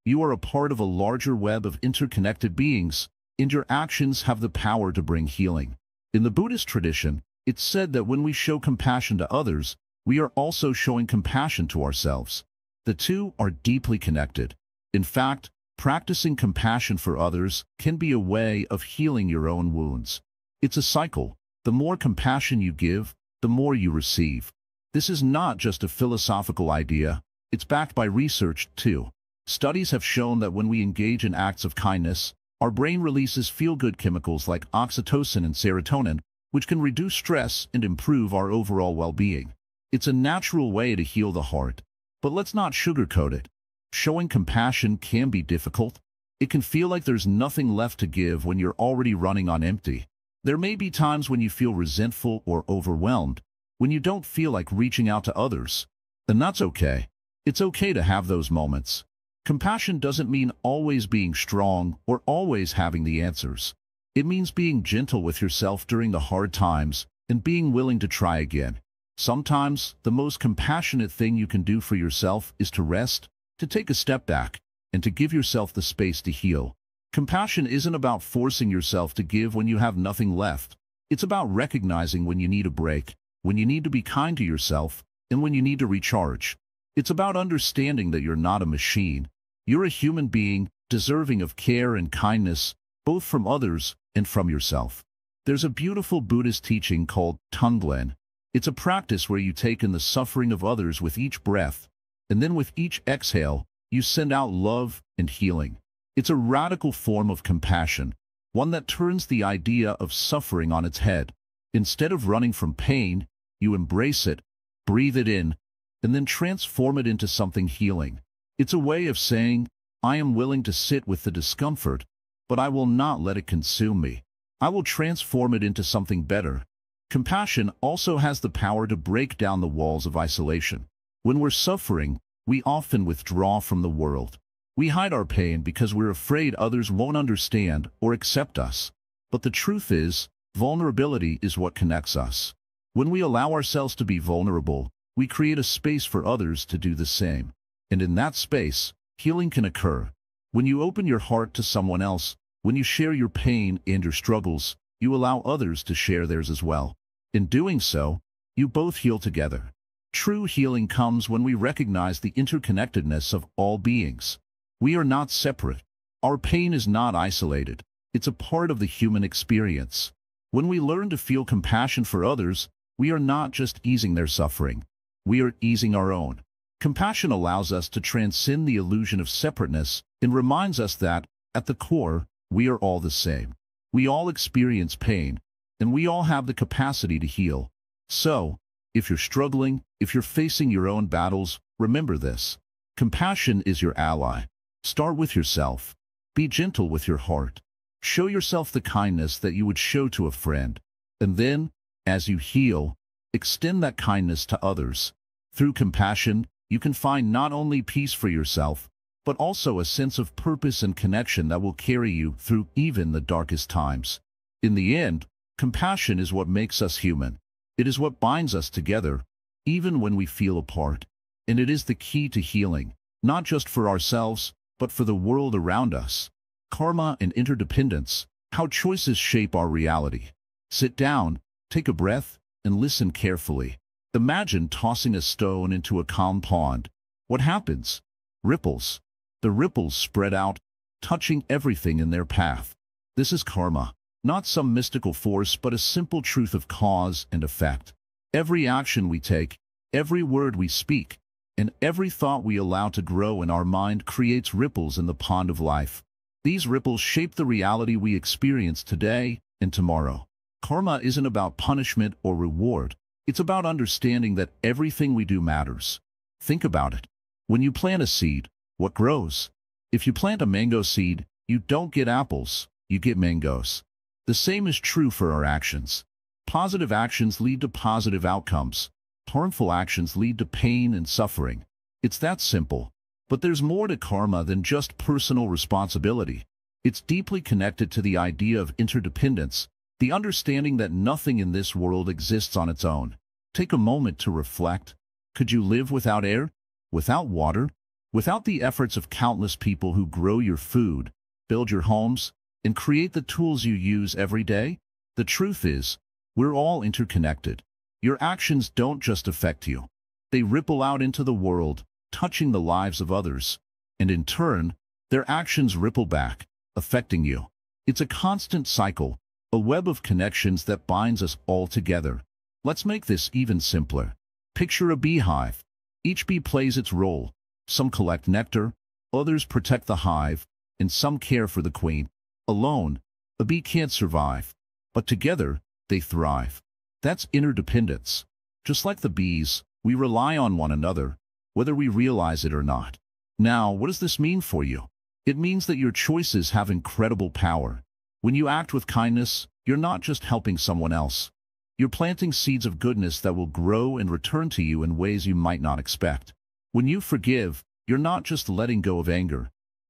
You are a part of a larger web of interconnected beings, and your actions have the power to bring healing. In the Buddhist tradition, it's said that when we show compassion to others, we are also showing compassion to ourselves. The two are deeply connected. In fact, practicing compassion for others can be a way of healing your own wounds. It's a cycle. The more compassion you give, the more you receive. This is not just a philosophical idea. It's backed by research, too. Studies have shown that when we engage in acts of kindness, our brain releases feel-good chemicals like oxytocin and serotonin, which can reduce stress and improve our overall well-being. It's a natural way to heal the heart. But let's not sugarcoat it. Showing compassion can be difficult. It can feel like there's nothing left to give when you're already running on empty. There may be times when you feel resentful or overwhelmed, when you don't feel like reaching out to others. And that's okay. It's okay to have those moments. Compassion doesn't mean always being strong or always having the answers. It means being gentle with yourself during the hard times and being willing to try again. Sometimes, the most compassionate thing you can do for yourself is to rest, to take a step back, and to give yourself the space to heal. Compassion isn't about forcing yourself to give when you have nothing left. It's about recognizing when you need a break, when you need to be kind to yourself, and when you need to recharge. It's about understanding that you're not a machine. You're a human being, deserving of care and kindness, both from others and from yourself. There's a beautiful Buddhist teaching called Tonglen. It's a practice where you take in the suffering of others with each breath, and then with each exhale, you send out love and healing. It's a radical form of compassion, one that turns the idea of suffering on its head. Instead of running from pain, you embrace it, breathe it in, and then transform it into something healing. It's a way of saying, I am willing to sit with the discomfort, but I will not let it consume me. I will transform it into something better. Compassion also has the power to break down the walls of isolation. When we're suffering, we often withdraw from the world. We hide our pain because we're afraid others won't understand or accept us. But the truth is, vulnerability is what connects us. When we allow ourselves to be vulnerable, we create a space for others to do the same. And in that space, healing can occur. When you open your heart to someone else, when you share your pain and your struggles, you allow others to share theirs as well. In doing so, you both heal together. True healing comes when we recognize the interconnectedness of all beings. We are not separate. Our pain is not isolated. It's a part of the human experience. When we learn to feel compassion for others, we are not just easing their suffering. We are easing our own. Compassion allows us to transcend the illusion of separateness and reminds us that, at the core, we are all the same. We all experience pain, and we all have the capacity to heal. So, if you're struggling, if you're facing your own battles, remember this. Compassion is your ally. Start with yourself. Be gentle with your heart. Show yourself the kindness that you would show to a friend. And then, as you heal, extend that kindness to others. Through compassion, you can find not only peace for yourself, but also a sense of purpose and connection that will carry you through even the darkest times. In the end, compassion is what makes us human. It is what binds us together, even when we feel apart. And it is the key to healing, not just for ourselves, but for the world around us. Karma and interdependence, how choices shape our reality. Sit down, take a breath, and listen carefully. Imagine tossing a stone into a calm pond. What happens? Ripples. The ripples spread out, touching everything in their path. This is karma, not some mystical force, but a simple truth of cause and effect. Every action we take, every word we speak, and every thought we allow to grow in our mind creates ripples in the pond of life. These ripples shape the reality we experience today and tomorrow. Karma isn't about punishment or reward. It's about understanding that everything we do matters. Think about it. When you plant a seed, what grows? If you plant a mango seed, you don't get apples, you get mangoes. The same is true for our actions. Positive actions lead to positive outcomes. Harmful actions lead to pain and suffering. It's that simple. But there's more to karma than just personal responsibility. It's deeply connected to the idea of interdependence, the understanding that nothing in this world exists on its own. Take a moment to reflect. Could you live without air? Without water? Without the efforts of countless people who grow your food, build your homes, and create the tools you use every day? The truth is, we're all interconnected. Your actions don't just affect you. They ripple out into the world, touching the lives of others. And in turn, their actions ripple back, affecting you. It's a constant cycle, a web of connections that binds us all together. Let's make this even simpler. Picture a beehive. Each bee plays its role. Some collect nectar, others protect the hive, and some care for the queen. Alone, a bee can't survive. But together, they thrive. That's interdependence. Just like the bees, we rely on one another, whether we realize it or not. Now, what does this mean for you? It means that your choices have incredible power. When you act with kindness, you're not just helping someone else. You're planting seeds of goodness that will grow and return to you in ways you might not expect. When you forgive, you're not just letting go of anger.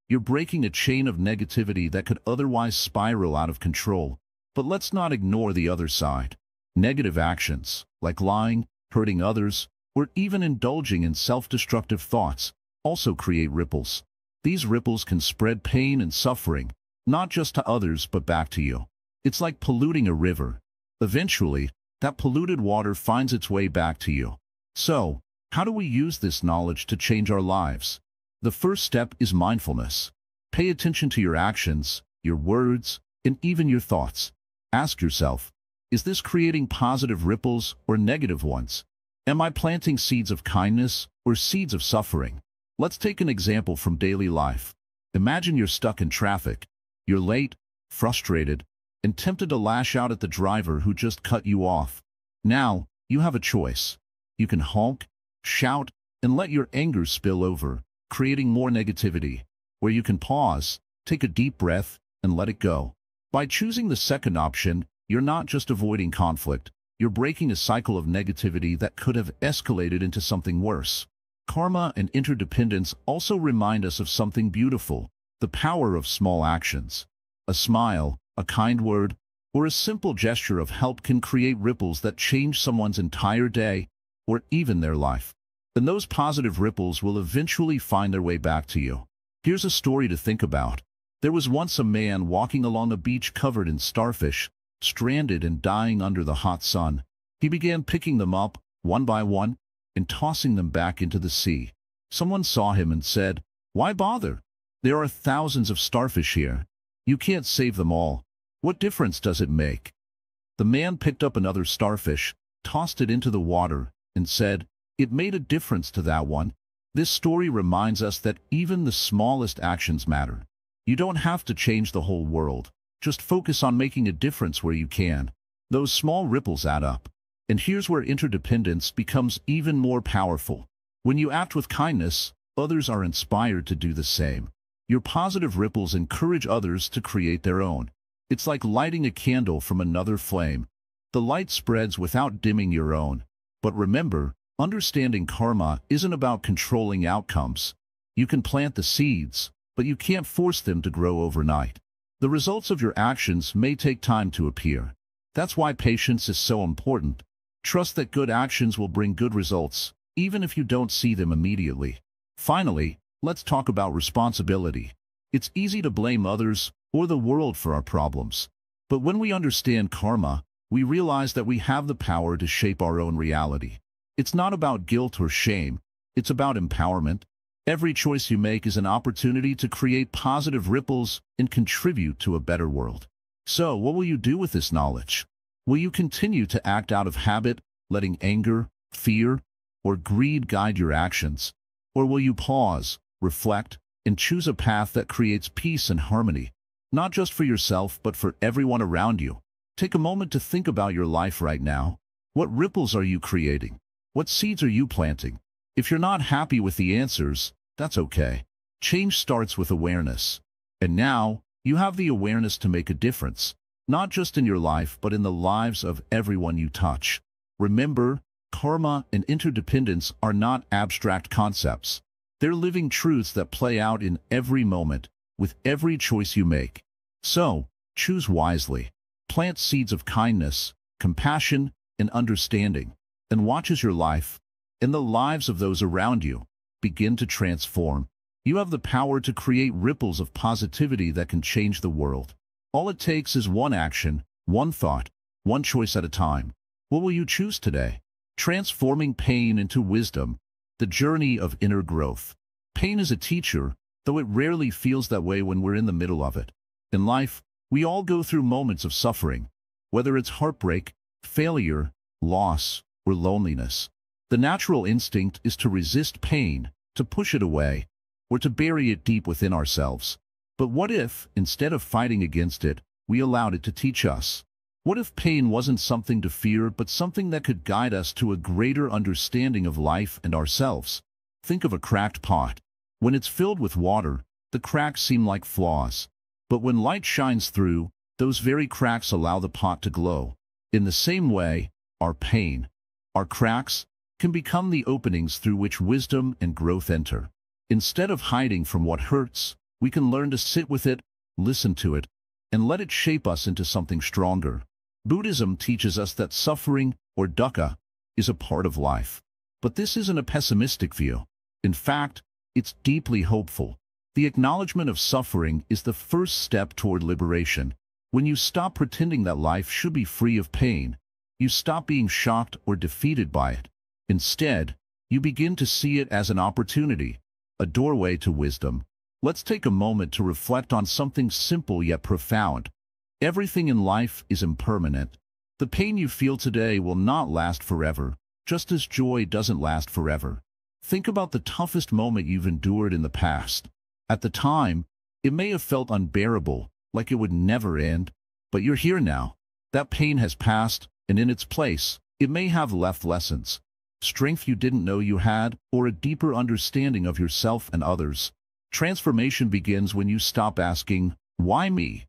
You're breaking a chain of negativity that could otherwise spiral out of control. But let's not ignore the other side. Negative actions, like lying, hurting others, or even indulging in self-destructive thoughts, also create ripples. These ripples can spread pain and suffering, not just to others but back to you. It's like polluting a river. Eventually, that polluted water finds its way back to you. So, how do we use this knowledge to change our lives? The first step is mindfulness. Pay attention to your actions, your words, and even your thoughts. Ask yourself, is this creating positive ripples or negative ones? Am I planting seeds of kindness or seeds of suffering? Let's take an example from daily life. Imagine you're stuck in traffic. You're late, frustrated, and tempted to lash out at the driver who just cut you off. Now, you have a choice. You can honk, shout, and let your anger spill over, creating more negativity. Or you can pause, take a deep breath, and let it go. By choosing the second option, you're not just avoiding conflict, you're breaking a cycle of negativity that could have escalated into something worse. Karma and interdependence also remind us of something beautiful, the power of small actions. A smile, a kind word, or a simple gesture of help can create ripples that change someone's entire day, or even their life. And those positive ripples will eventually find their way back to you. Here's a story to think about. There was once a man walking along a beach covered in starfish, stranded and dying under the hot sun. He began picking them up, one by one, and tossing them back into the sea. Someone saw him and said, "Why bother? There are thousands of starfish here. You can't save them all. What difference does it make?" The man picked up another starfish, tossed it into the water, and said, "It made a difference to that one." This story reminds us that even the smallest actions matter. You don't have to change the whole world. Just focus on making a difference where you can. Those small ripples add up. And here's where interdependence becomes even more powerful. When you act with kindness, others are inspired to do the same. Your positive ripples encourage others to create their own. It's like lighting a candle from another flame. The light spreads without dimming your own. But remember, understanding karma isn't about controlling outcomes. You can plant the seeds, but you can't force them to grow overnight. The results of your actions may take time to appear. That's why patience is so important. Trust that good actions will bring good results, even if you don't see them immediately. Finally, let's talk about responsibility. It's easy to blame others or the world for our problems. But when we understand karma, we realize that we have the power to shape our own reality. It's not about guilt or shame. It's about empowerment. Every choice you make is an opportunity to create positive ripples and contribute to a better world. So, what will you do with this knowledge? Will you continue to act out of habit, letting anger, fear, or greed guide your actions? Or will you pause, reflect, and choose a path that creates peace and harmony, not just for yourself but for everyone around you? Take a moment to think about your life right now. What ripples are you creating? What seeds are you planting? If you're not happy with the answers, that's okay. Change starts with awareness. And now, you have the awareness to make a difference, not just in your life but in the lives of everyone you touch. Remember, karma and interdependence are not abstract concepts. They're living truths that play out in every moment, with every choice you make. So, choose wisely. Plant seeds of kindness, compassion, and understanding, and watch as your life, and the lives of those around you, begin to transform. You have the power to create ripples of positivity that can change the world. All it takes is one action, one thought, one choice at a time. What will you choose today? Transforming pain into wisdom, the journey of inner growth. Pain is a teacher, though it rarely feels that way when we're in the middle of it. In life, we all go through moments of suffering, whether it's heartbreak, failure, loss, or loneliness. The natural instinct is to resist pain, to push it away, or to bury it deep within ourselves. But what if, instead of fighting against it, we allowed it to teach us? What if pain wasn't something to fear, but something that could guide us to a greater understanding of life and ourselves? Think of a cracked pot. When it's filled with water, the cracks seem like flaws. But when light shines through, those very cracks allow the pot to glow. In the same way, our pain, our cracks, can become the openings through which wisdom and growth enter. Instead of hiding from what hurts, we can learn to sit with it, listen to it, and let it shape us into something stronger. Buddhism teaches us that suffering, or dukkha, is a part of life. But this isn't a pessimistic view. In fact, it's deeply hopeful. The acknowledgement of suffering is the first step toward liberation. When you stop pretending that life should be free of pain, you stop being shocked or defeated by it. Instead, you begin to see it as an opportunity, a doorway to wisdom. Let's take a moment to reflect on something simple yet profound. Everything in life is impermanent. The pain you feel today will not last forever, just as joy doesn't last forever. Think about the toughest moment you've endured in the past. At the time, it may have felt unbearable, like it would never end, but you're here now. That pain has passed, and in its place, it may have left lessons, strength you didn't know you had, or a deeper understanding of yourself and others. Transformation begins when you stop asking, "Why me?"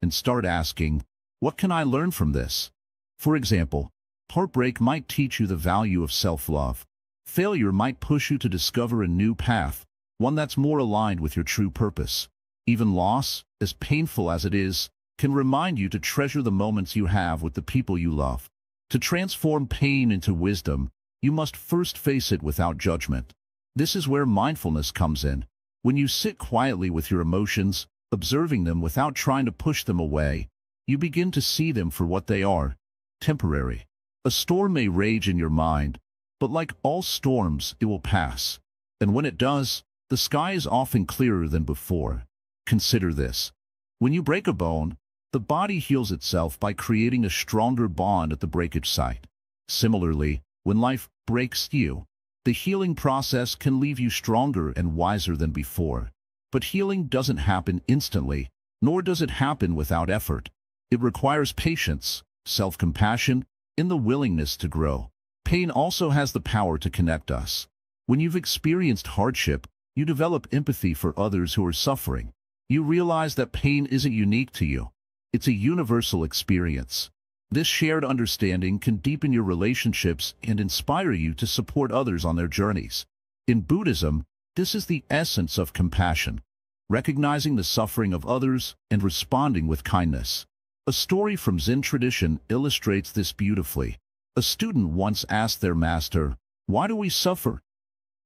and start asking, "What can I learn from this?" For example, heartbreak might teach you the value of self-love. Failure might push you to discover a new path, one that's more aligned with your true purpose. Even loss, as painful as it is, can remind you to treasure the moments you have with the people you love. To transform pain into wisdom, you must first face it without judgment. This is where mindfulness comes in. When you sit quietly with your emotions, observing them without trying to push them away, you begin to see them for what they are, temporary. A storm may rage in your mind, but like all storms, it will pass. And when it does, the sky is often clearer than before. Consider this. When you break a bone, the body heals itself by creating a stronger bond at the breakage site. Similarly, when life breaks you, the healing process can leave you stronger and wiser than before. But healing doesn't happen instantly, nor does it happen without effort. It requires patience, self-compassion, and the willingness to grow. Pain also has the power to connect us. When you've experienced hardship, you develop empathy for others who are suffering. You realize that pain isn't unique to you. It's a universal experience. This shared understanding can deepen your relationships and inspire you to support others on their journeys. In Buddhism, This is the essence of compassion, recognizing the suffering of others and responding with kindness. A story from Zen tradition illustrates this beautifully. A student once asked their master, "Why do we suffer?"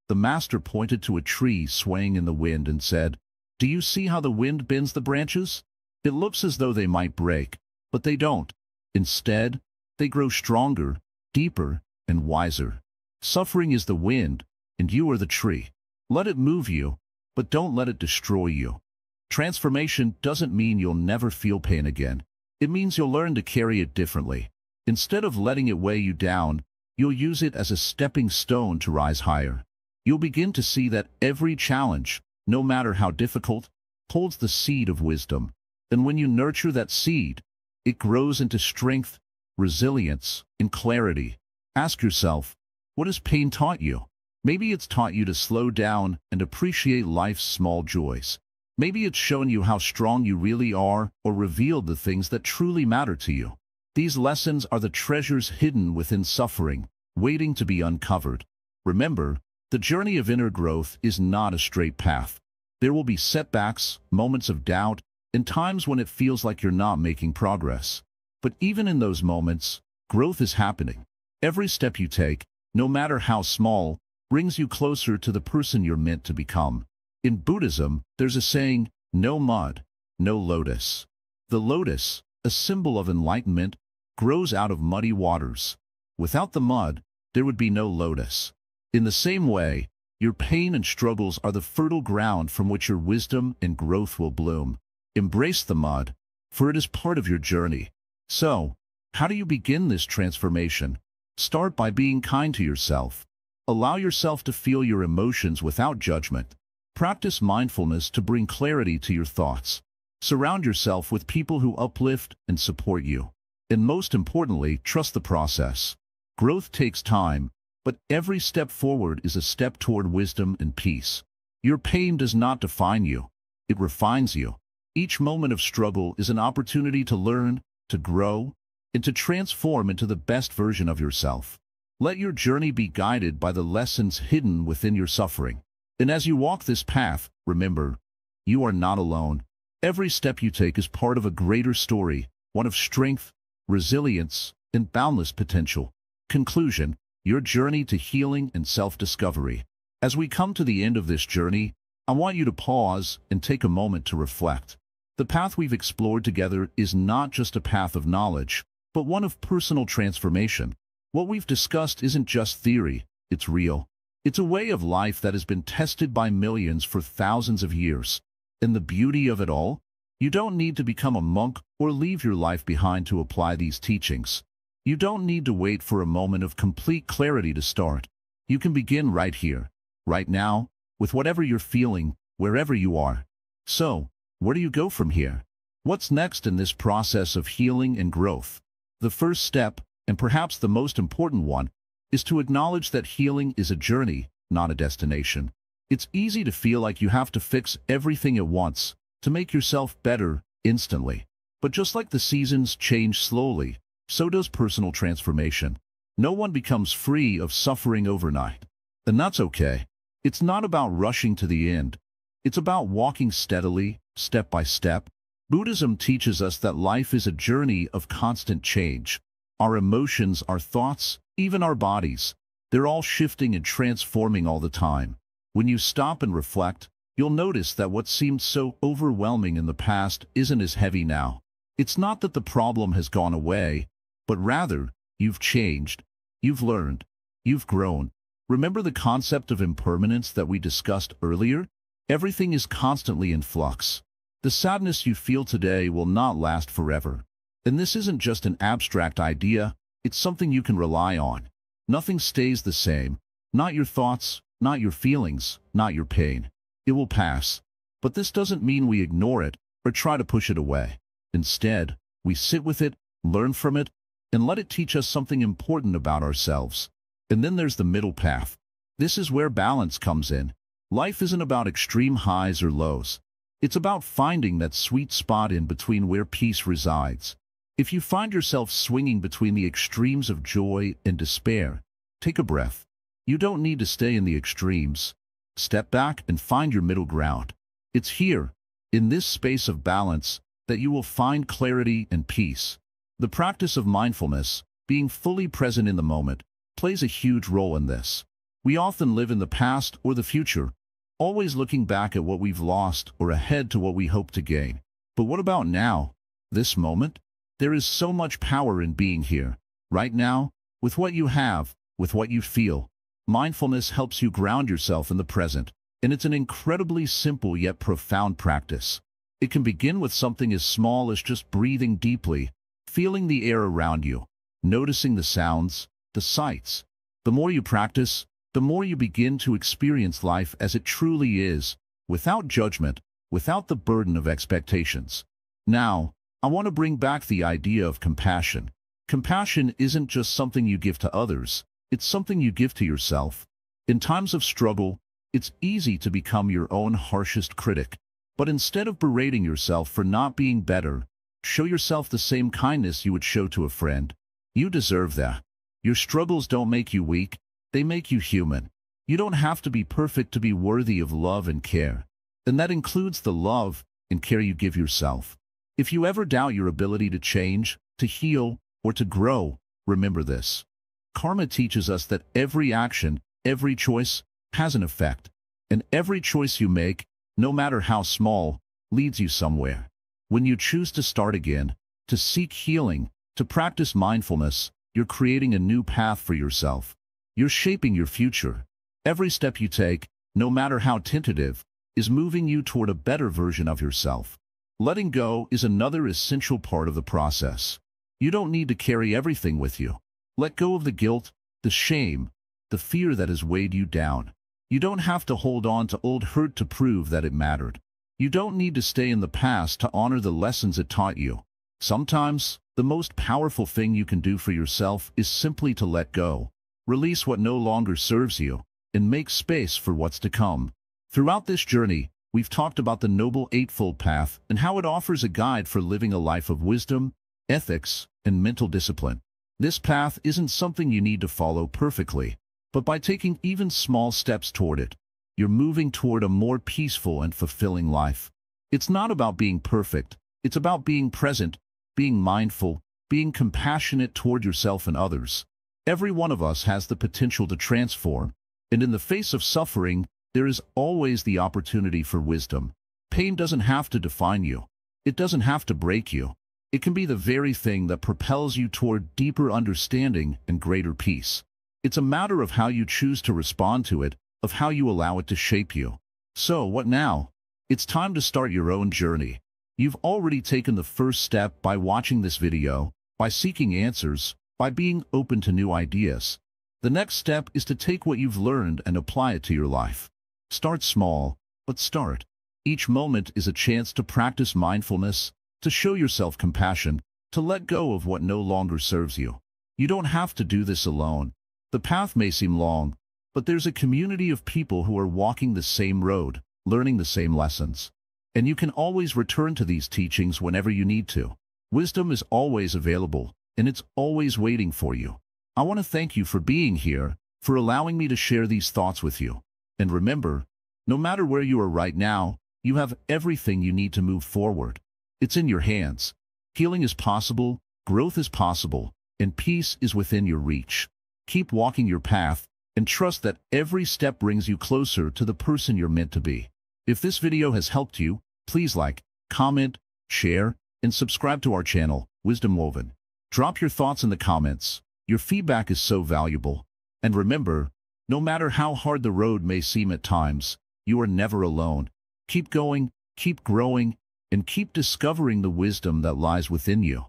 The master pointed to a tree swaying in the wind and said, "Do you see how the wind bends the branches? It looks as though they might break, but they don't. Instead, they grow stronger, deeper, and wiser. Suffering is the wind, and you are the tree. Let it move you, but don't let it destroy you." Transformation doesn't mean you'll never feel pain again. It means you'll learn to carry it differently. Instead of letting it weigh you down, you'll use it as a stepping stone to rise higher. You'll begin to see that every challenge, no matter how difficult, holds the seed of wisdom. And when you nurture that seed, it grows into strength, resilience, and clarity. Ask yourself, what has pain taught you? Maybe it's taught you to slow down and appreciate life's small joys. Maybe it's shown you how strong you really are or revealed the things that truly matter to you. These lessons are the treasures hidden within suffering, waiting to be uncovered. Remember, the journey of inner growth is not a straight path. There will be setbacks, moments of doubt, and times when it feels like you're not making progress. But even in those moments, growth is happening. Every step you take, no matter how small, brings you closer to the person you're meant to become. In Buddhism, there's a saying, "No mud, no lotus." The lotus, a symbol of enlightenment, grows out of muddy waters. Without the mud, there would be no lotus. In the same way, your pain and struggles are the fertile ground from which your wisdom and growth will bloom. Embrace the mud, for it is part of your journey. So, how do you begin this transformation? Start by being kind to yourself. Allow yourself to feel your emotions without judgment. Practice mindfulness to bring clarity to your thoughts. Surround yourself with people who uplift and support you. And most importantly, trust the process. Growth takes time, but every step forward is a step toward wisdom and peace. Your pain does not define you. It refines you. Each moment of struggle is an opportunity to learn, to grow, and to transform into the best version of yourself. Let your journey be guided by the lessons hidden within your suffering. And as you walk this path, remember, you are not alone. Every step you take is part of a greater story, one of strength, resilience, and boundless potential. Conclusion, your journey to healing and self-discovery. As we come to the end of this journey, I want you to pause and take a moment to reflect. The path we've explored together is not just a path of knowledge, but one of personal transformation. What we've discussed isn't just theory, it's real. It's a way of life that has been tested by millions for thousands of years. And the beauty of it all? You don't need to become a monk or leave your life behind to apply these teachings. You don't need to wait for a moment of complete clarity to start. You can begin right here, right now, with whatever you're feeling, wherever you are. So, where do you go from here? What's next in this process of healing and growth? The first step, and perhaps the most important one, is to acknowledge that healing is a journey, not a destination. It's easy to feel like you have to fix everything at once, to make yourself better, instantly. But just like the seasons change slowly, so does personal transformation. No one becomes free of suffering overnight. And that's okay. It's not about rushing to the end. It's about walking steadily, step by step. Buddhism teaches us that life is a journey of constant change. Our emotions, our thoughts, even our bodies, they're all shifting and transforming all the time. When you stop and reflect, you'll notice that what seemed so overwhelming in the past isn't as heavy now. It's not that the problem has gone away, but rather, you've changed, you've learned, you've grown. Remember the concept of impermanence that we discussed earlier? Everything is constantly in flux. The sadness you feel today will not last forever. And this isn't just an abstract idea, it's something you can rely on. Nothing stays the same. Not your thoughts, not your feelings, not your pain. It will pass. But this doesn't mean we ignore it or try to push it away. Instead, we sit with it, learn from it, and let it teach us something important about ourselves. And then there's the middle path. This is where balance comes in. Life isn't about extreme highs or lows. It's about finding that sweet spot in between where peace resides. If you find yourself swinging between the extremes of joy and despair, take a breath. You don't need to stay in the extremes. step back and find your middle ground. It's here, in this space of balance, that you will find clarity and peace. The practice of mindfulness, being fully present in the moment, plays a huge role in this. We often live in the past or the future, always looking back at what we've lost or ahead to what we hope to gain. But what about now, this moment? There is so much power in being here, right now, with what you have, with what you feel. Mindfulness helps you ground yourself in the present, and it's an incredibly simple yet profound practice. It can begin with something as small as just breathing deeply, feeling the air around you, noticing the sounds, the sights. The more you practice, the more you begin to experience life as it truly is, without judgment, without the burden of expectations. Now, I want to bring back the idea of compassion. Compassion isn't just something you give to others, it's something you give to yourself. In times of struggle, it's easy to become your own harshest critic. But instead of berating yourself for not being better, show yourself the same kindness you would show to a friend. You deserve that. Your struggles don't make you weak, they make you human. You don't have to be perfect to be worthy of love and care. And that includes the love and care you give yourself. If you ever doubt your ability to change, to heal, or to grow, remember this. Karma teaches us that every action, every choice, has an effect. And every choice you make, no matter how small, leads you somewhere. When you choose to start again, to seek healing, to practice mindfulness, you're creating a new path for yourself. You're shaping your future. Every step you take, no matter how tentative, is moving you toward a better version of yourself. Letting go is another essential part of the process. You don't need to carry everything with you. Let go of the guilt, the shame, the fear that has weighed you down. You don't have to hold on to old hurt to prove that it mattered. You don't need to stay in the past to honor the lessons it taught you. Sometimes, the most powerful thing you can do for yourself is simply to let go. Release what no longer serves you, and make space for what's to come. Throughout this journey, we've talked about the Noble Eightfold Path and how it offers a guide for living a life of wisdom, ethics, and mental discipline. This path isn't something you need to follow perfectly, but by taking even small steps toward it, you're moving toward a more peaceful and fulfilling life. It's not about being perfect, it's about being present, being mindful, being compassionate toward yourself and others. Every one of us has the potential to transform, and in the face of suffering, there is always the opportunity for wisdom. Pain doesn't have to define you. It doesn't have to break you. It can be the very thing that propels you toward deeper understanding and greater peace. It's a matter of how you choose to respond to it, of how you allow it to shape you. So, what now? It's time to start your own journey. You've already taken the first step by watching this video, by seeking answers, by being open to new ideas. The next step is to take what you've learned and apply it to your life. Start small, but start. Each moment is a chance to practice mindfulness, to show yourself compassion, to let go of what no longer serves you. You don't have to do this alone. The path may seem long, but there's a community of people who are walking the same road, learning the same lessons. And you can always return to these teachings whenever you need to. Wisdom is always available, and it's always waiting for you. I want to thank you for being here, for allowing me to share these thoughts with you. And remember, no matter where you are right now, you have everything you need to move forward. It's in your hands. Healing is possible, growth is possible, and peace is within your reach. Keep walking your path, and trust that every step brings you closer to the person you're meant to be. If this video has helped you, please like, comment, share, and subscribe to our channel, Wisdom Woven. Drop your thoughts in the comments. Your feedback is so valuable. And remember, no matter how hard the road may seem at times, you are never alone. Keep going, keep growing, and keep discovering the wisdom that lies within you.